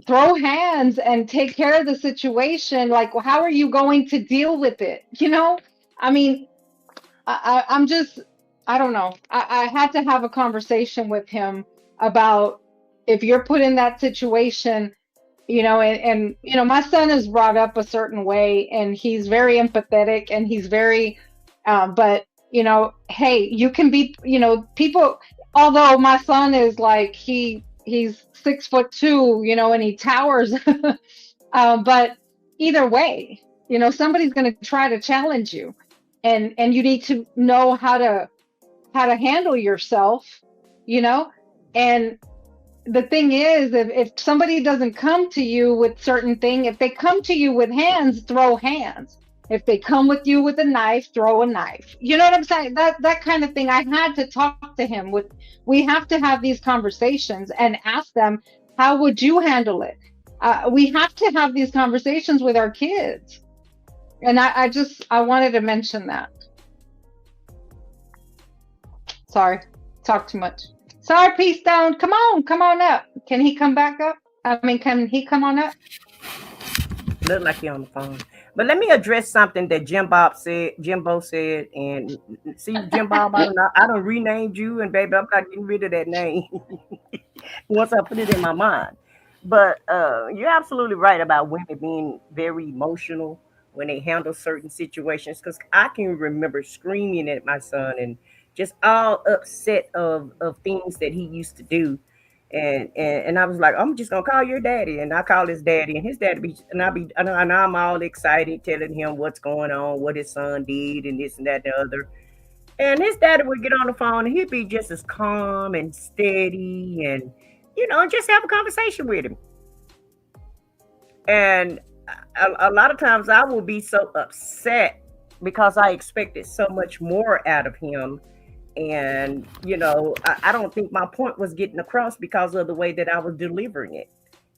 throw hands and take care of the situation. Like, well, how are you going to deal with it? I mean, I'm just, I don't know. I had to have a conversation with him about, if you're put in that situation, and my son is brought up a certain way, and he's very empathetic, and he's very, but hey, you can be, people. Although my son is like, he's 6'2", and he towers, but either way, somebody's going to try to challenge you, and you need to know how to handle yourself, and the thing is, if somebody doesn't come to you with certain thing, if they come to you with hands, throw hands. If they come with you with a knife, throw a knife. You know what I'm saying? That kind of thing. I had to talk to him with. We have to have these conversations and ask them, how would you handle it? We have to have these conversations with our kids. And I wanted to mention that. Sorry, talk too much. Sorry, Peace Stone. Come on up. Can he come back up? Can he come on up? Look like you're on the phone. But let me address something that Jimbo said, and see, Jimbo, I done renamed you, and baby, I'm not getting rid of that name once I put it in my mind. But you're absolutely right about women being very emotional when they handle certain situations, because I can remember screaming at my son and just all upset of things that he used to do. And I was like, I'm just gonna call your daddy, and I call his daddy, and his daddy and I'm all excited telling him what's going on, what his son did, and this and that and the other. And his daddy would get on the phone, and he'd be just as calm and steady, and and just have a conversation with him. And a lot of times I will be so upset because I expected so much more out of him. And, I don't think my point was getting across because of the way that I was delivering it.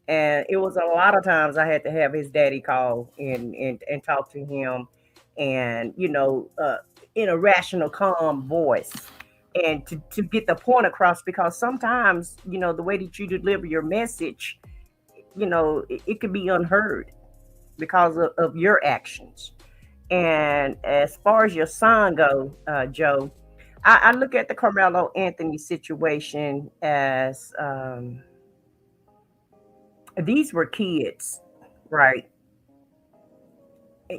And it was a lot of times I had to have his daddy call and talk to him and, in a rational, calm voice and to get the point across, because sometimes, the way that you deliver your message, it could be unheard because of your actions. And as far as your son go, Joe, I look at the Carmelo Anthony situation as these were kids, right?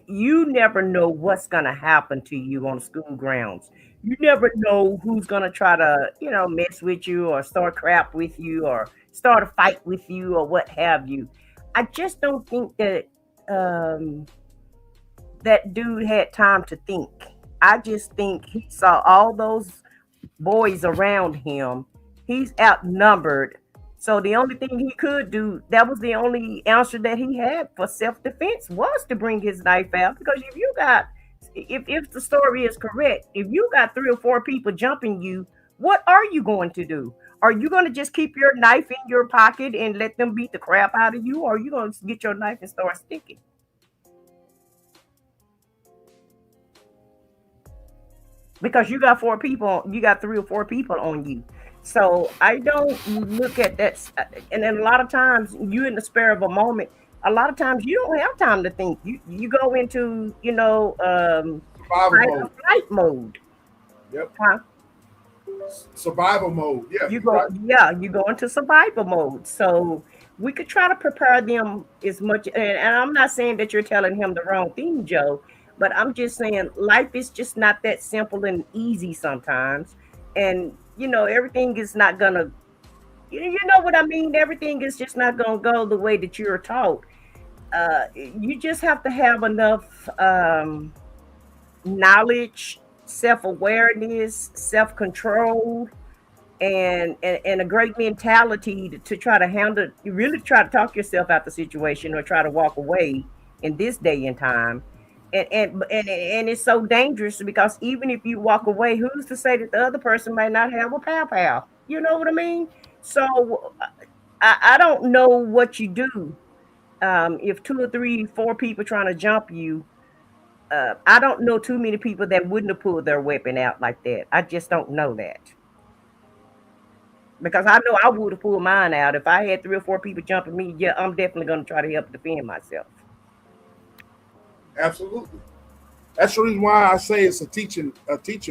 You never know what's going to happen to you on school grounds. You never know who's going to try to, mess with you or start crap with you or start a fight with you or what have you. I just don't think that that dude had time to think. I just think he saw all those boys around him. He's outnumbered. So the only thing he could do, that was the only answer that he had for self-defense, was to bring his knife out. Because if the story is correct, if you got 3 or 4 people jumping you, what are you going to do? Are you going to just keep your knife in your pocket and let them beat the crap out of you? Or are you going to get your knife and start sticking? Because you got 3 or 4 people on you. So I don't look at that. And then a lot of times you in the spur of a moment, a lot of times you don't have time to think. You go into, flight mode. Yep. Huh? Survival mode. Yeah. You go into survival mode. So we could try to prepare them as much. And I'm not saying that you're telling him the wrong thing, Joe, but I'm just saying life is just not that simple and easy sometimes. And, everything is not going to, you know what I mean? Everything is just not going to go the way that you're taught. You just have to have enough knowledge, self-awareness, self-control, and a great mentality to try to handle. You really try to talk yourself out the situation or try to walk away in this day and time. And it's so dangerous because even if you walk away, who's to say that the other person might not have a pal? You know what I mean? So I don't know what you do if 2 or 3, 4 people trying to jump you. I don't know too many people that wouldn't have pulled their weapon out like that. I just don't know that. Because I know I would have pulled mine out. If I had 3 or 4 people jumping me, yeah, I'm definitely going to try to help defend myself. Absolutely. That's the reason why I say it's a teaching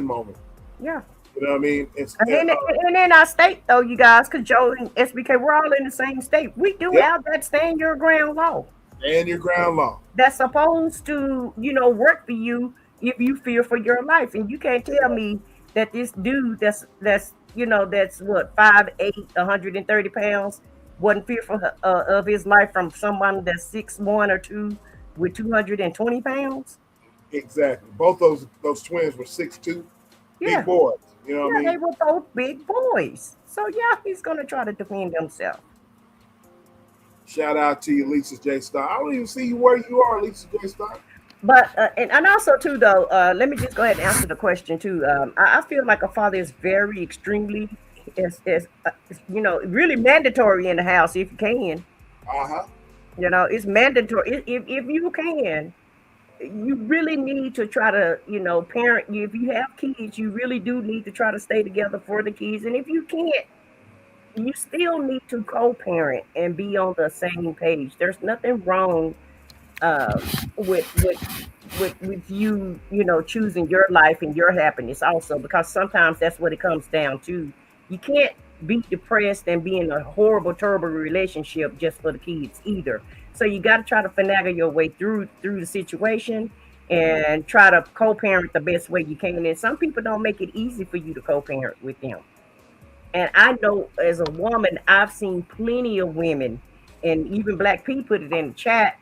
moment. Yeah. You know what I mean? And in our state, though, you guys, because Joe and SBK, we're all in the same state. We do have that stand your ground law. Stand your ground law. That's supposed to, work for you if you fear for your life. And you can't tell me that this dude that's what, 5'8", 130 pounds, wasn't fearful of his life from someone that's 6'1" or 2" with 220 pounds. Exactly. Both those twins were 6'2", big boys. You know what I mean? They were both big boys. So yeah, he's gonna try to defend himself. Shout out to you, Lisa J. Star. I don't even see you where you are, Lisa J. Star. But and also too though, let me just go ahead and answer the question too. I feel like a father is very extremely really mandatory in the house if you can. It's mandatory. If you can, you really need to try to, parent. If you have kids, you really do need to try to stay together for the kids. And if you can't, you still need to co-parent and be on the same page. There's nothing wrong with you, choosing your life and your happiness also, because sometimes that's what it comes down to. You can't be depressed and be in a horrible, terrible relationship just for the kids either. So you got to try to finagle your way through the situation and try to co-parent the best way you can. And some people don't make it easy for you to co-parent with them. And I know as a woman, I've seen plenty of women, and even Black P put it in the chat,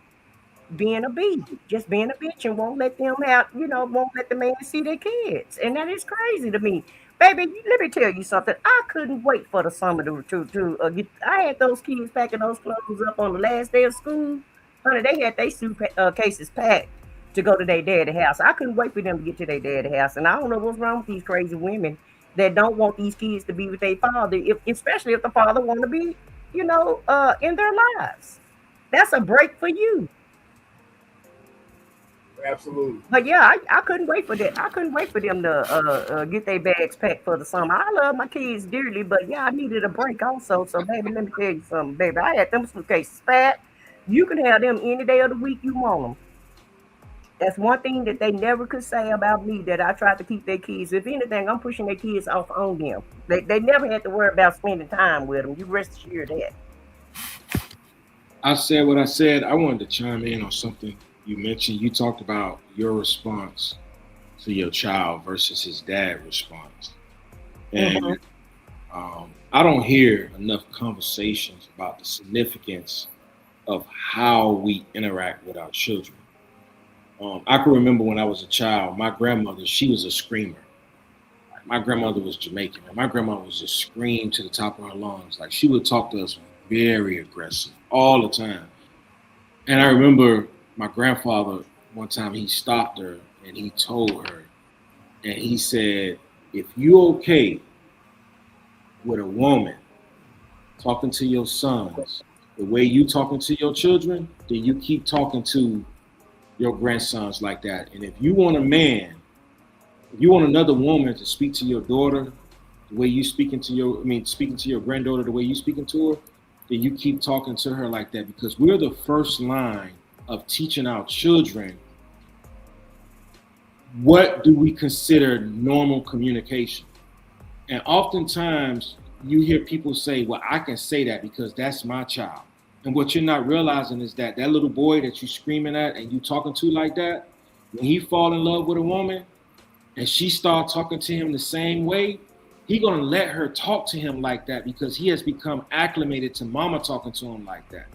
being a bee, just being a bitch and won't let them out, won't let the man see their kids. And that is crazy to me. Baby, let me tell you something. I couldn't wait for the summer to get. I had those kids packing those clothes up on the last day of school. Honey, they had their suitcases packed to go to their daddy house. I couldn't wait for them to get to their daddy house. And I don't know what's wrong with these crazy women that don't want these kids to be with their father, especially if the father want to be, in their lives. That's a break for you. Absolutely. But yeah, I couldn't wait for that. I couldn't wait for them to get their bags packed for the summer. I love my kids dearly, but yeah, I needed a break also. So, baby, let me tell you something, baby. I had them suitcases packed. You can have them any day of the week you want them. That's one thing that they never could say about me, that I tried to keep their kids. If anything, I'm pushing their kids off on them. They never had to worry about spending time with them. You rest assured that. I said what I said. I wanted to chime in on something you mentioned. You talked about your response to your child versus his dad response. And I don't hear enough conversations about the significance of how we interact with our children. I can remember when I was a child, my grandmother, she was a screamer. My grandmother was Jamaican, and my grandma was just scream to the top of her lungs. Like, she would talk to us very aggressive all the time. And I remember my grandfather, one time he stopped her and he told her, and he said, if you're okay with a woman talking to your sons the way you talking to your children, then you keep talking to your grandsons like that. And if you want a man, if you want another woman to speak to your daughter the way you speaking to your granddaughter the way you speaking to her, then you keep talking to her like that, because we're the first line of teaching our children what do we consider normal communication. And oftentimes you hear people say, well, I can say that because that's my child. And what you're not realizing is that little boy that you screaming at and you talking to like that, when he fall in love with a woman and she start talking to him the same way, he gonna let her talk to him like that because he has become acclimated to mama talking to him like that.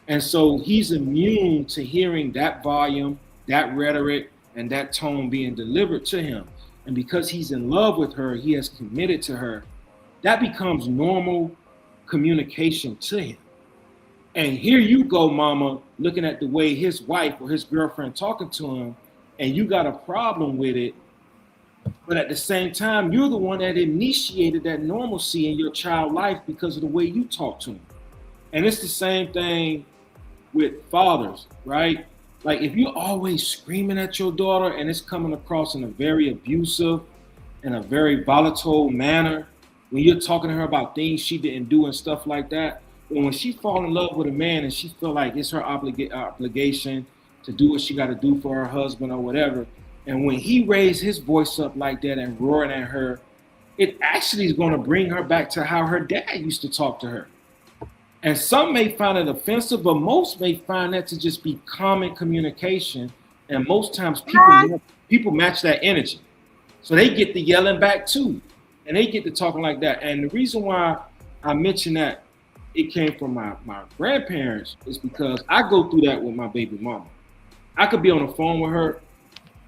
And so he's immune to hearing that volume, that rhetoric, and that tone being delivered to him. And because he's in love with her, he has committed to her, that becomes normal communication to him. And here you go, mama, looking at the way his wife or his girlfriend talking to him, and you got a problem with it. But at the same time, you're the one that initiated that normalcy in your child life because of the way you talk to him. And it's the same thing with fathers, right? Like, if you're always screaming at your daughter and it's coming across in a very abusive and a very volatile manner, when you're talking to her about things she didn't do and stuff like that, and when she fall in love with a man and she feel like it's her obligation to do what she got to do for her husband or whatever, and when he raised his voice up like that and roaring at her, it actually is going to bring her back to how her dad used to talk to her. And some may find it offensive, but most may find that to just be common communication. And most times people match that energy. So they get the yelling back too. And they get to talking like that. And the reason why I mentioned that it came from my grandparents is because I go through that with my baby mama. I could be on the phone with her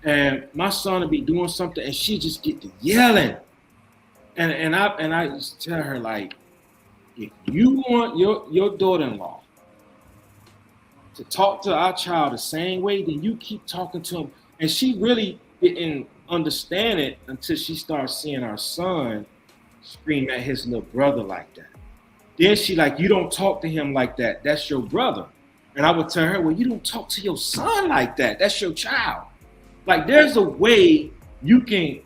and my son would be doing something and she just get to yelling. And I just tell her, like, if you want your daughter-in-law to talk to our child the same way, then you keep talking to him. And she really didn't understand it until she started seeing our son scream at his little brother like that. Then she like, you don't talk to him like that. That's your brother. And I would tell her, well, you don't talk to your son like that. That's your child. Like, there's a way you can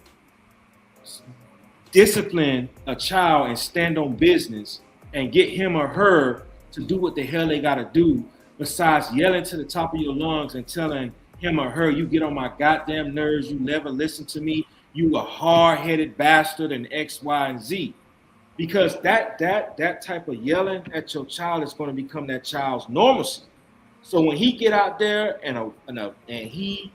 discipline a child and stand on business and get him or her to do what the hell they got to do, besides yelling to the top of your lungs and telling him or her, you get on my goddamn nerves, you never listen to me, you a hard-headed bastard, and X, Y, and Z. Because that type of yelling at your child is going to become that child's normalcy. So when he get out there and he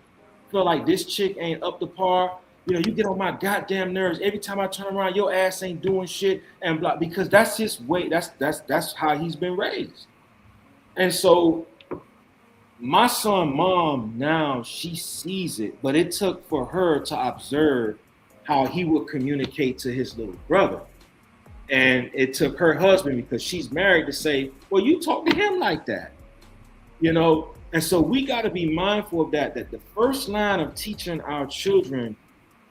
feel like this chick ain't up to par, you know, you get on my goddamn nerves. Every time I turn around, your ass ain't doing shit, and blah, because that's his way. That's how he's been raised. And so my son mom now, she sees it, but it took for her to observe how he would communicate to his little brother. And it took her husband, because she's married, to say, well, you talk to him like that, you know? And so we got to be mindful of that the first line of teaching our children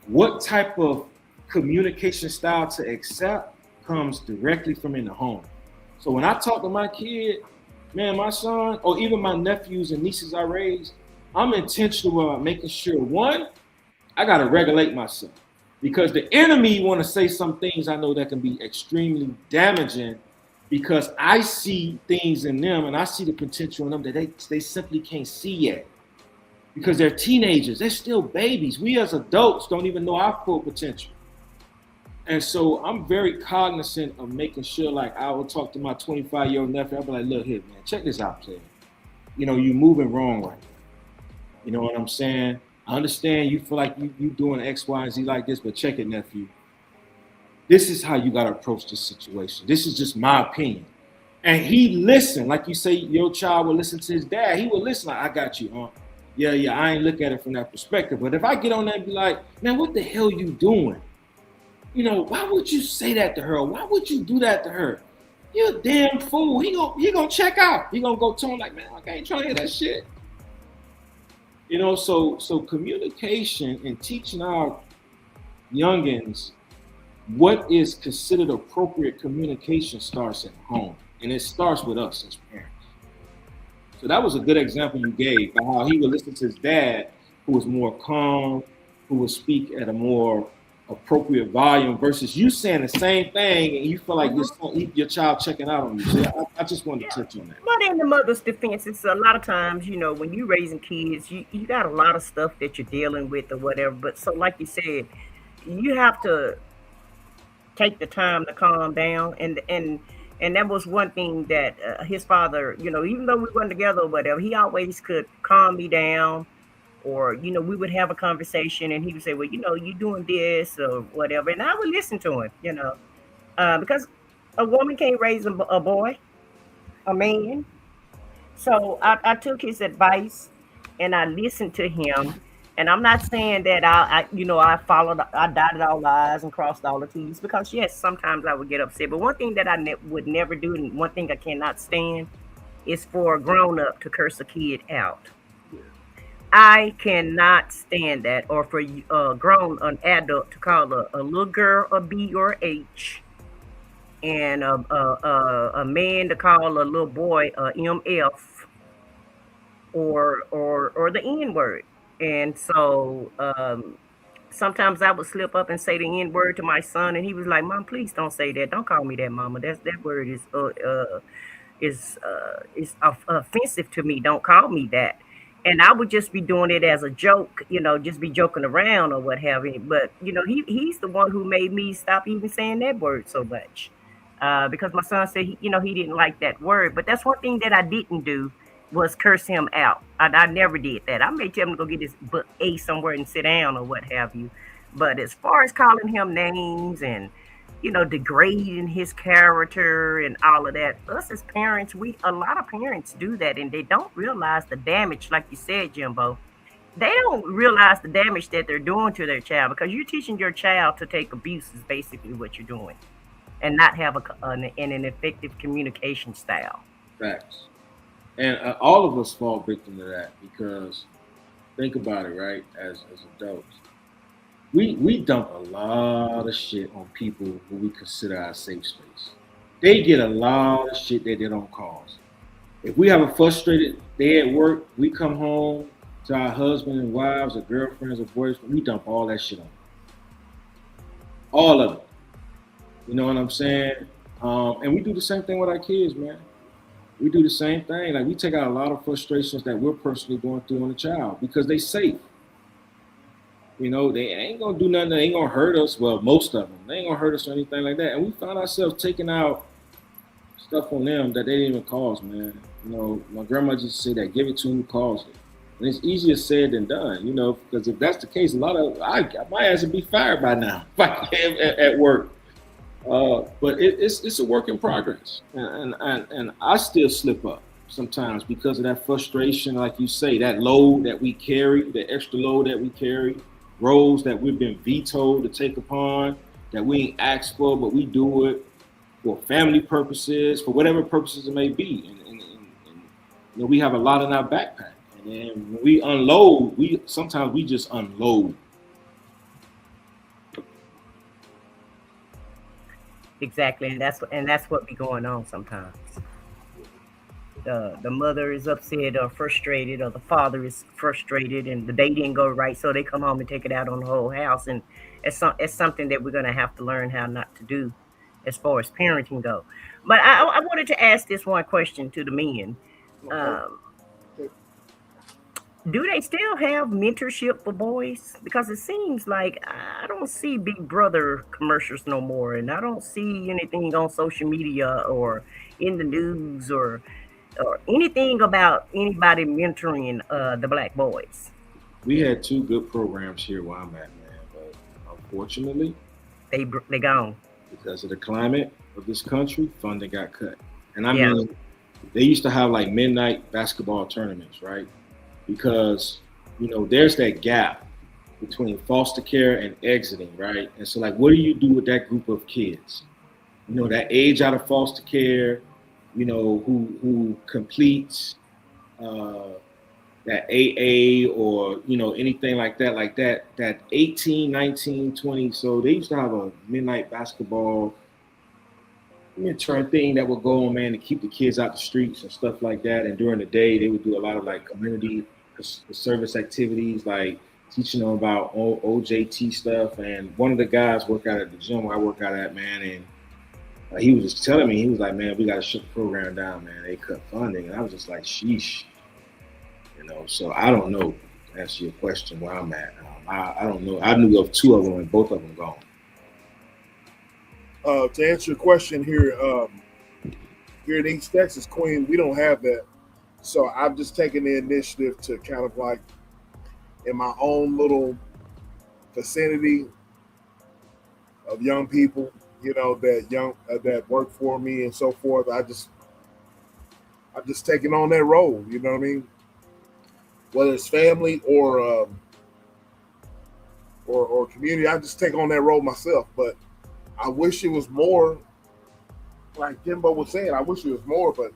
what type of communication style to accept comes directly from in the home. So when I talk to my kid, man, my son, or even my nephews and nieces I raise, I'm intentional about making sure, one, I got to regulate myself, because the enemy want to say some things I know that can be extremely damaging, because I see things in them and I see the potential in them that they simply can't see yet, because they're teenagers. They're still babies. We as adults don't even know our full potential. And so I'm very cognizant of making sure, like, I will talk to my 25-year-old nephew. I'll be like, look here, man, check this out, player. You know, you're moving wrong right now. You know what I'm saying? I understand you feel like you doing X, Y, and Z like this, but check it, nephew. This is how you got to approach this situation. This is just my opinion. And he listened, like you say, your child will listen to his dad. He will listen, like, I got you, yeah, I ain't look at it from that perspective. But if I get on there and be like, man, what the hell you doing? You know, why would you say that to her? Why would you do that to her? You're a damn fool. He gonna check out. He gonna go to him like, man, I ain't trying to hear that shit. You know, so communication and teaching our youngins what is considered appropriate communication starts at home, and it starts with us as parents. So that was a good example you gave of how he would listen to his dad, who was more calm, who would speak at a more appropriate volume, versus you saying the same thing and you feel like your child checking out on you. So I just wanted to touch on that. But in the mother's defense, it's a lot of times, you know, when you're raising kids, you got a lot of stuff that you're dealing with or whatever. But so like you said, you have to take the time to calm down. And that was one thing that his father, you know, even though we weren't together or whatever, he always could calm me down. Or, you know, we would have a conversation and he would say, well, you know, you doing this or whatever. And I would listen to him, you know, because a woman can't raise a boy, a man. So I took his advice and I listened to him. And I'm not saying that I dotted all the I's and crossed all the T's, because yes, sometimes I would get upset. But one thing that I would never do, and one thing I cannot stand, is for a grown up to curse a kid out. I cannot stand that, or for an adult to call a little girl a B or H, and a man to call a little boy a MF, or the N word. And so sometimes I would slip up and say the N word to my son, and he was like, "Mom, please don't say that. Don't call me that, Mama. That word is offensive to me. Don't call me that." And I would just be doing it as a joke, you know, just be joking around or what have you. But, you know, he's the one who made me stop even saying that word so much. Because my son said, he didn't like that word. But that's one thing that I didn't do, was curse him out. I never did that. I may tell him to go get his book A somewhere and sit down or what have you. But as far as calling him names and, you know, degrading his character and all of that, us as parents, a lot of parents do that, and they don't realize the damage, like you said, Jimbo. They don't realize the damage that they're doing to their child, because you're teaching your child to take abuse is basically what you're doing, and not have an effective communication style. Facts. And all of us fall victim to that, because think about it, right? As adults, we dump a lot of shit on people who we consider our safe space. They get a lot of shit that they don't cause. If we have a frustrated day at work, we come home to our husband and wives or girlfriends or boyfriends, we dump all that shit on them. All of it. You know what I'm saying? And we do the same thing with our kids, man. We do the same thing. Like, we take out a lot of frustrations that we're personally going through on a child, because they safe. You know, they ain't gonna do nothing. They ain't gonna hurt us. Well, most of them, they ain't gonna hurt us or anything like that. And we found ourselves taking out stuff on them that they didn't even cause, man. You know, my grandma used to say that, give it to who caused it. And it's easier said than done, you know, because if that's the case, my ass would be fired by now at work. But it's a work in progress. And I still slip up sometimes because of that frustration, like you say, that load that we carry, the extra load that we carry. roles that we've been vetoed to take upon, that we ain't asked for, but we do it for family purposes, for whatever purposes it may be. And you know, we have a lot in our backpack. And then when we unload, sometimes we just unload. Exactly, and that's what be going on sometimes. The mother is upset or frustrated, or the father is frustrated, and the day didn't go right, so they come home and take it out on the whole house. And it's something that we're gonna have to learn how not to do, as far as parenting go. But I wanted to ask this one question to the men. Do they still have mentorship for boys? Because it seems like I don't see Big Brother commercials no more, and I don't see anything on social media or in the news or anything about anybody mentoring the black boys. We had 2 good programs here where I'm at, man, but unfortunately, they gone because of the climate of this country. Funding got cut, and I mean, they used to have like midnight basketball tournaments, right? Because, you know, there's that gap between foster care and exiting, right? And so, like, what do you do with that group of kids? You know, that age out of foster care, you know, who completes that AA or, you know, anything like that 18, 19, 20. So they used to have a midnight basketball mentoring thing that would go on, man, to keep the kids out the streets and stuff like that. And during the day, they would do a lot of like community service activities, like teaching them about OJT stuff. And one of the guys work out at the gym where I work out at, man, and he was just telling me, he was like, man, we got to shut the program down, man. They cut funding. And I was just like, sheesh. You know, so I don't know, to answer your question, where I'm at. I don't know. I knew of 2 of them and both of them gone. To answer your question here in East Texas, Queen, we don't have that. So I've just taken the initiative to kind of like in my own little vicinity of young people, you know, that work for me and so forth. I've just taken on that role, you know what I mean? Whether it's family or community, I just take on that role myself. But I wish it was more, like Jimbo was saying, I wish it was more, but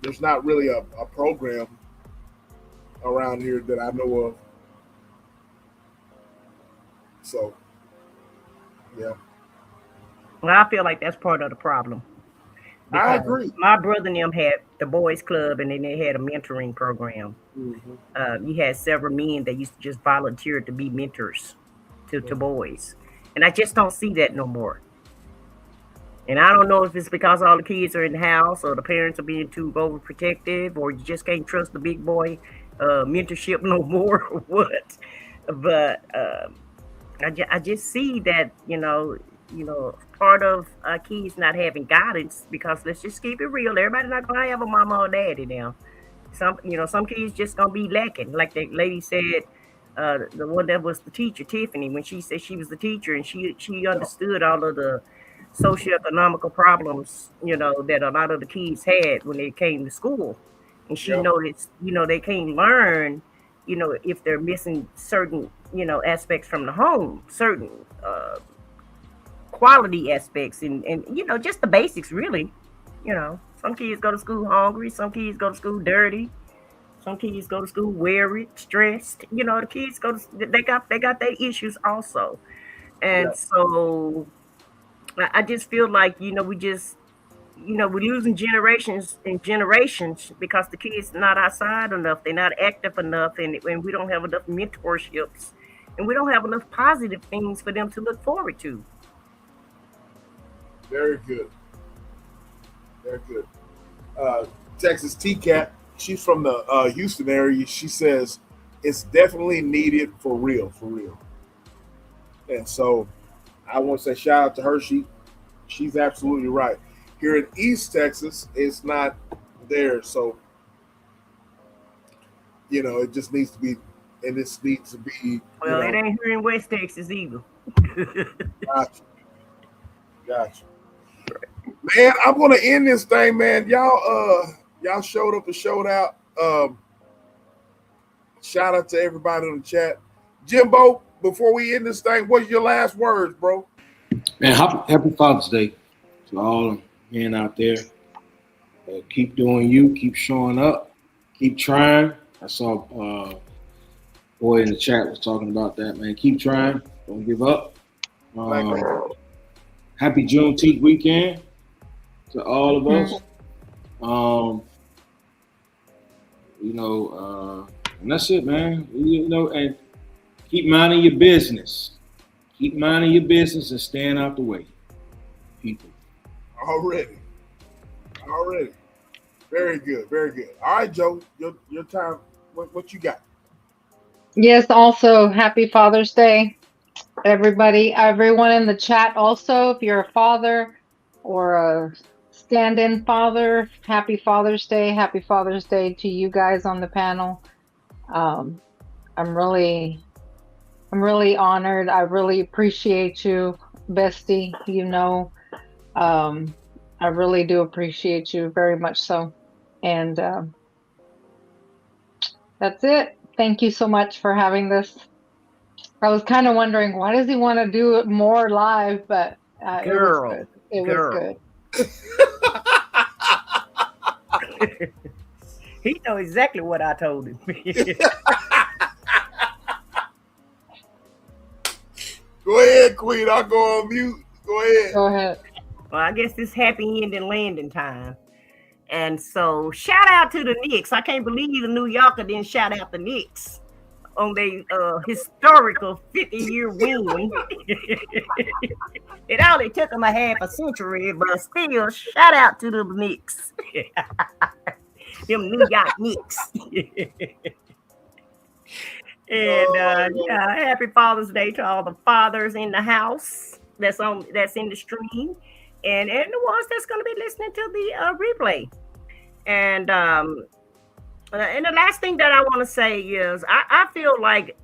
there's not really a program around here that I know of. So, yeah. Well, I feel like that's part of the problem. I agree. My brother and them had the boys club, and then they had a mentoring program. Mm-hmm. You had several men that used to just volunteer to be mentors to boys. And I just don't see that no more. And I don't know if it's because all the kids are in the house or the parents are being too overprotective, or you just can't trust the big boy mentorship no more or what. But I just see that, you know, part of kids not having guidance, because let's just keep it real. Everybody's not going to have a mama or daddy now. Some kids just going to be lacking. Like the lady said, the one that was the teacher, Tiffany, when she said she was the teacher and she understood all of the socioeconomical problems, you know, that a lot of the kids had when they came to school. And she noticed, you know, they can't learn, you know, if they're missing certain, you know, aspects from the home, certain quality aspects and, you know, just the basics, really. You know, some kids go to school hungry, some kids go to school dirty, some kids go to school weary, stressed. You know, the kids they got their issues also. And so I just feel like, you know, we're losing generations and generations because the kids not outside enough, they're not active enough, and we don't have enough mentorships, and we don't have enough positive things for them to look forward to. Very good. Very good. Texas T-Cat, she's from the Houston area. She says it's definitely needed for real. And so I want to say shout out to her. She's absolutely right. Here in East Texas, it's not there. So, you know, it just needs to be, and this needs to be. Well, it ain't here in West Texas either. Gotcha. Man, I'm gonna end this thing, man. Y'all showed up and showed out. Shout out to everybody in the chat. Jimbo, before we end this thing, what's your last words, bro? Man, happy Father's Day to all men out there. Keep doing you. Keep showing up. Keep trying. I saw boy in the chat was talking about that, man. Keep trying. Don't give up. Happy Juneteenth weekend to all of us. And that's it, man. And keep minding your business. Keep minding your business and staying out the way, people. Already. Very good. All right, Joe, your time. What you got? Yes, also happy Father's Day, everybody, everyone in the chat. Also, if you're a father or a stand-in father, happy Father's Day. Happy Father's Day to you guys on the panel. I'm really honored. I really appreciate you, bestie. I really do appreciate you very much so. And that's it. Thank you so much for having this. I was kind of wondering, why does he want to do it more live? But it was good. It was good. He knows exactly what I told him. Go ahead, Queen. I'll go on mute. Go ahead. Well, I guess it's happy ending landing time. And so shout out to the Knicks. I can't believe the New Yorker didn't shout out the Knicks on their historical 50-year win. It only took them a half a century, but still, shout out to the Knicks. Them New York Knicks. And happy Father's Day to all the fathers in the house that's in the stream, and the ones that's going to be listening to the replay. And the last thing that I want to say is I feel like,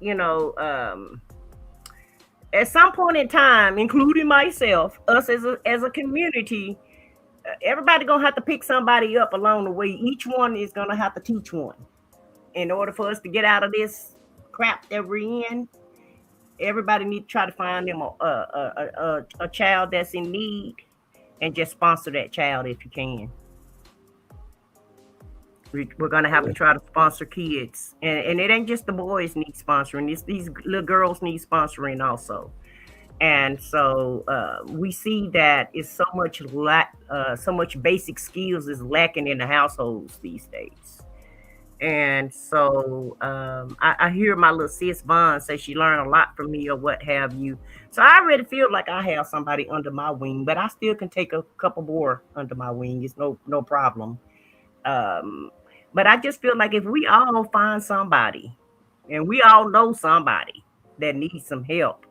at some point in time, including myself, us as a community, everybody gonna have to pick somebody up along the way. Each one is gonna have to teach one. In order for us to get out of this crap that we're in, everybody need to try to find them a child that's in need and just sponsor that child if you can. We're gonna have to try to sponsor kids, and it ain't just the boys need sponsoring. It's these little girls need sponsoring also. And so we see that it's so much basic skills is lacking in the households these days. And so I hear my little sis Vaughn say she learned a lot from me or what have you. So I already feel like I have somebody under my wing, but I still can take a couple more under my wing. It's no problem. But I just feel like if we all find somebody, and we all know somebody that needs some help,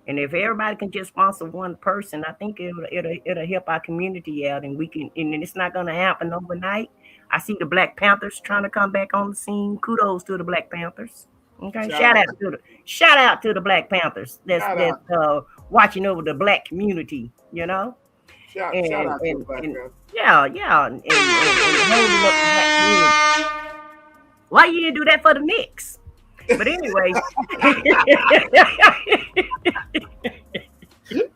and if everybody can just sponsor one person, I think it'll help our community out, and we can. And it's not going to happen overnight. I see the Black Panthers trying to come back on the scene. Kudos to the Black Panthers. Okay, shout out to the Black Panthers that's watching over the Black community. Shout out to the Black Panthers. Yeah, and holding up the Black community. Why you didn't do that for the Knicks? But anyway,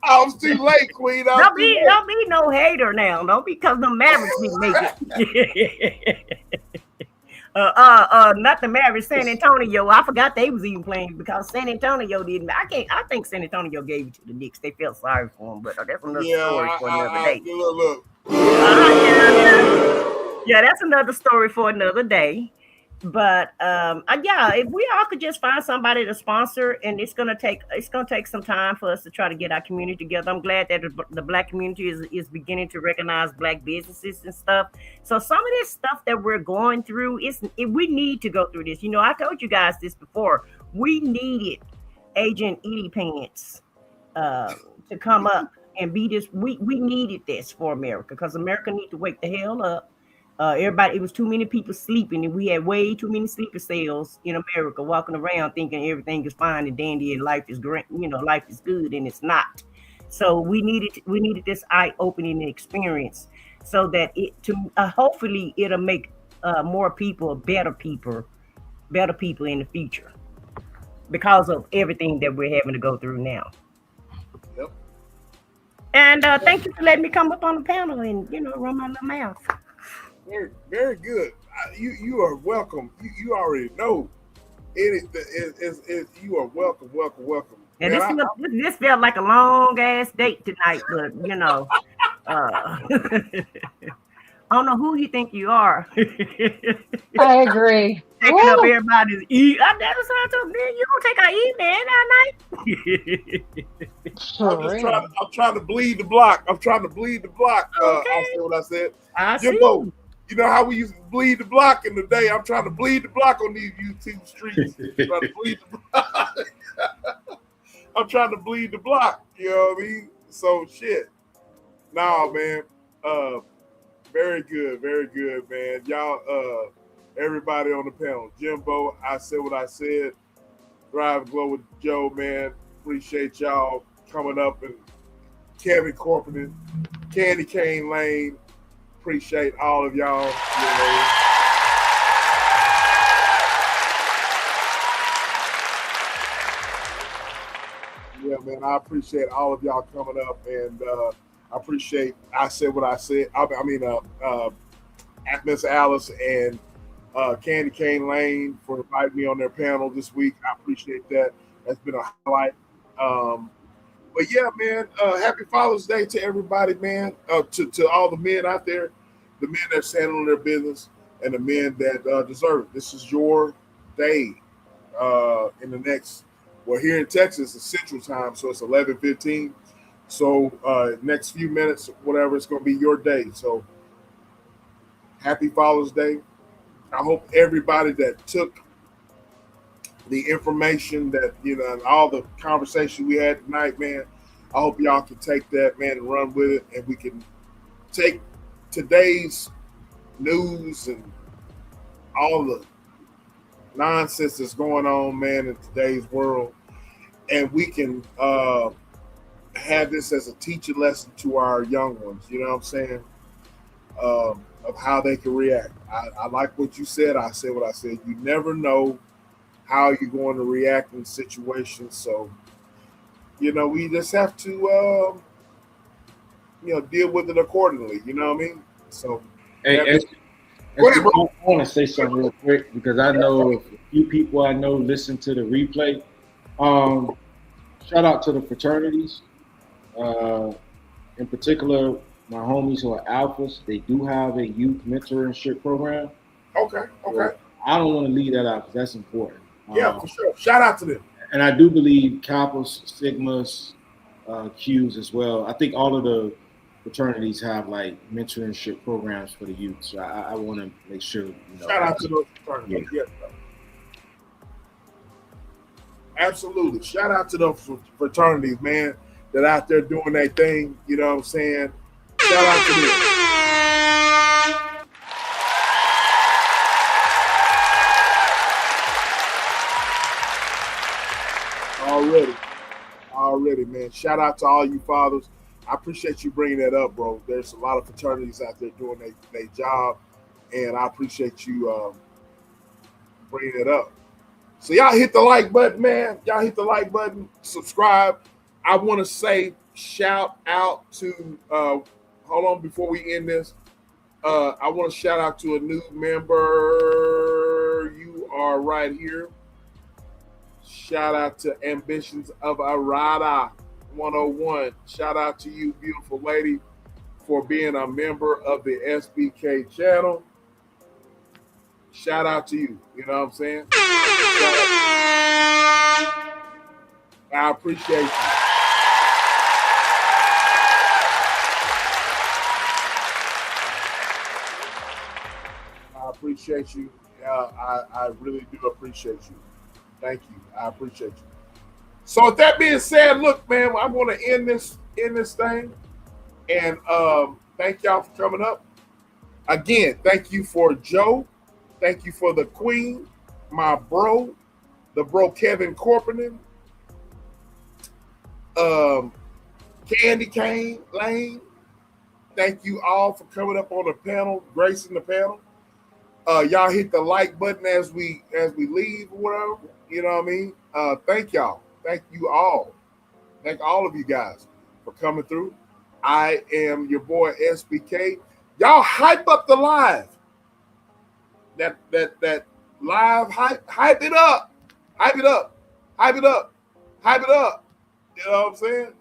I was too late, Queen. Don't be no hater now. Don't because the Mavericks didn't make it. Not the Mavericks, San Antonio. I forgot they was even playing because San Antonio didn't. I think San Antonio gave it to the Knicks. They felt sorry for them, but that's another story for another day. Look. Yeah, that's another story for another day. But if we all could just find somebody to sponsor, and it's gonna take some time for us to try to get our community together. I'm glad that the Black community is beginning to recognize Black businesses and stuff. So some of this stuff that we're going through we need to go through this. I told you guys this before. We needed Agent Edie Pants to come up and be this. We needed this for America because America needs to wake the hell up. It was too many people sleeping, and we had way too many sleeper cells in America walking around thinking everything is fine and dandy and life is great, life is good, and it's not. So we needed this eye-opening experience so that hopefully it'll make more people better people in the future. because of everything that we're having to go through now. Yep. And thank you for letting me come up on the panel and run my little mouth. Very, very good. You are welcome. You already know. You are welcome. And Man, this felt like a long ass date tonight, but I don't know who you think you are. I agree. Taking up Woo! everybody's E. I never saw to man. You don't take our E, man, all night. For real. I'm trying to bleed the block. I said what I said. I see. Jimbo, you know how we used to bleed the block in the day? I'm trying to bleed the block on these YouTube streets. Trying to bleed the block. I'm trying to bleed the block. You know what I mean? So shit. Nah, man. Very good, man. Y'all, everybody on the panel. Jimbo, I said what I said. Drive Glow with Joe, man. Appreciate y'all coming up, and Kevin Corporation, Candy Cane Lane. Appreciate all of y'all. Yeah, man. I appreciate all of y'all coming up, and I appreciate. I said what I said. Miss Alice and Candy Cane Lane for inviting me on their panel this week. I appreciate that. That's been a highlight. But yeah, man, happy Father's Day to everybody, man. To all the men out there, the men that's handling their business, and the men that deserve it. This is your day. In the next, well, here in Texas, it's Central Time, so it's 11:15. So next few minutes, whatever, it's going to be your day. So happy Father's Day. I hope everybody that took the information that, and all the conversation we had tonight, man, I hope y'all can take that, man, and run with it. And we can take today's news and all the nonsense that's going on, man, in today's world. And we can have this as a teaching lesson to our young ones, you know what I'm saying? Of how they can react. I like what you said. I said what I said. You never know how you're going to react in situations. So, we just have to, deal with it accordingly. You know what I mean? So, Hey, I want to say something real quick because I know a few people I know listen to the replay. Shout out to the fraternities. In particular, my homies who are alphas, they do have a youth mentorship program. Okay. So I don't want to leave that out because that's important. Yeah, for sure. Shout out to them. And I do believe Kappas, Sigmas, Qs as well. I think all of the fraternities have like mentorship programs for the youth. So I want to make sure. Shout out to those fraternities. Yeah. Absolutely. Shout out to those fraternities, man, that out there doing their thing. You know what I'm saying? Shout out to them. Already, man. Shout out to all you fathers. I appreciate you bringing that up, bro. There's a lot of fraternities out there doing their job, and I appreciate you bringing it up. So y'all hit the like button, man. Y'all hit the like button, subscribe. I want to say shout out to, hold on before we end this. I want to shout out to a new member. You are right here. Shout out to Ambitions of Arada 101. Shout out to you, beautiful lady, for being a member of the SBK channel. Shout out to you. You know what I'm saying? I appreciate you. I appreciate you. I really do appreciate you. Thank you. I appreciate you. So with that being said, look, man, I'm going to end this thing. And thank y'all for coming up. Again, thank you for Joe. Thank you for the queen, my bro, the bro Kevin Corporation. Candy Cane Lane. Thank you all for coming up on the panel, gracing the panel. Y'all hit the like button as we leave or whatever. You know what I mean? Thank y'all. Thank you all. Thank all of you guys for coming through. I am your boy SBK. Y'all hype up the live. That live hype it up. Hype it up. Hype it up. Hype it up. You know what I'm saying?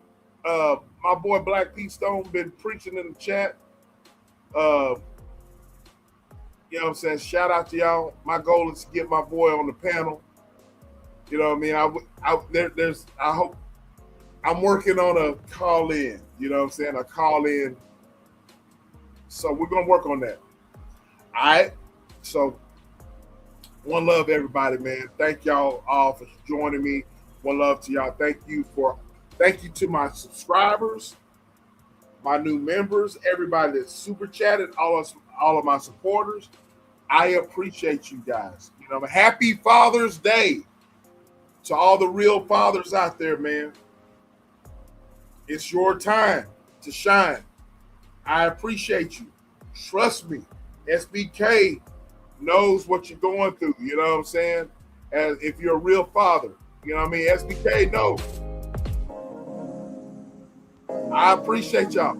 My boy Black Pete Stone been preaching in the chat. You know what I'm saying? Shout out to y'all. My goal is to get my boy on the panel. You know what I mean? I hope I'm working on a call in. You know what I'm saying? A call in. So we're gonna work on that. All right. So one love, everybody, man. Thank y'all all for joining me. One love to y'all. Thank you to my subscribers, my new members, everybody that super chatted, all of my supporters. I appreciate you guys. You know, happy Father's Day to all the real fathers out there, man. It's your time to shine. I appreciate you. Trust me, SBK knows what you're going through. You know what I'm saying? As if you're a real father, you know what I mean? SBK knows. I appreciate y'all.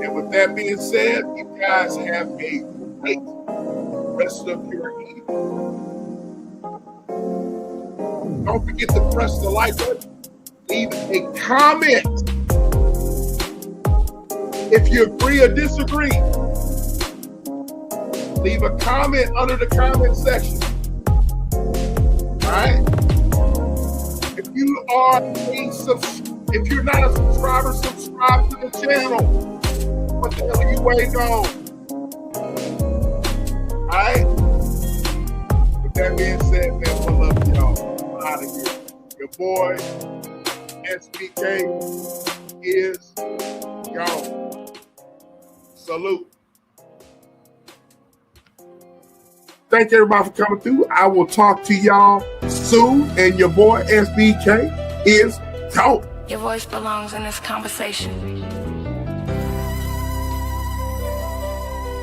And with that being said, you guys have a great rest of your evening. Don't forget to press the like button. Leave a comment. If you agree or disagree, leave a comment under the comment section. All right? If you're not a subscriber, subscribe to the channel. What the hell are you waiting on? All right? With that being said, man, I love y'all. I'm out of here. Your boy, SBK, is gone. Salute. Thank everybody for coming through. I will talk to y'all soon. And your boy, SBK, is gone. Your voice belongs in this conversation.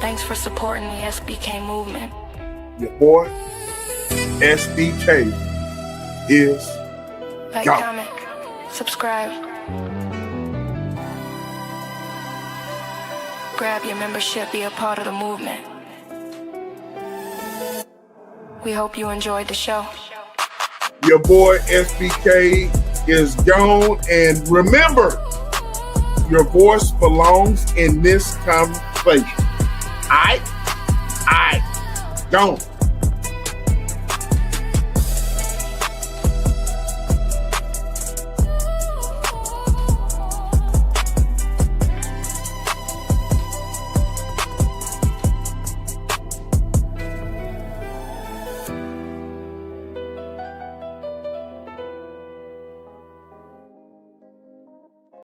Thanks for supporting the SBK movement. Your boy, SBK, is Like, gone. comment, subscribe. Grab your membership, be a part of the movement. We hope you enjoyed the show. Your boy, SBK, is gone. And remember, your voice belongs in this conversation. All right? Gone.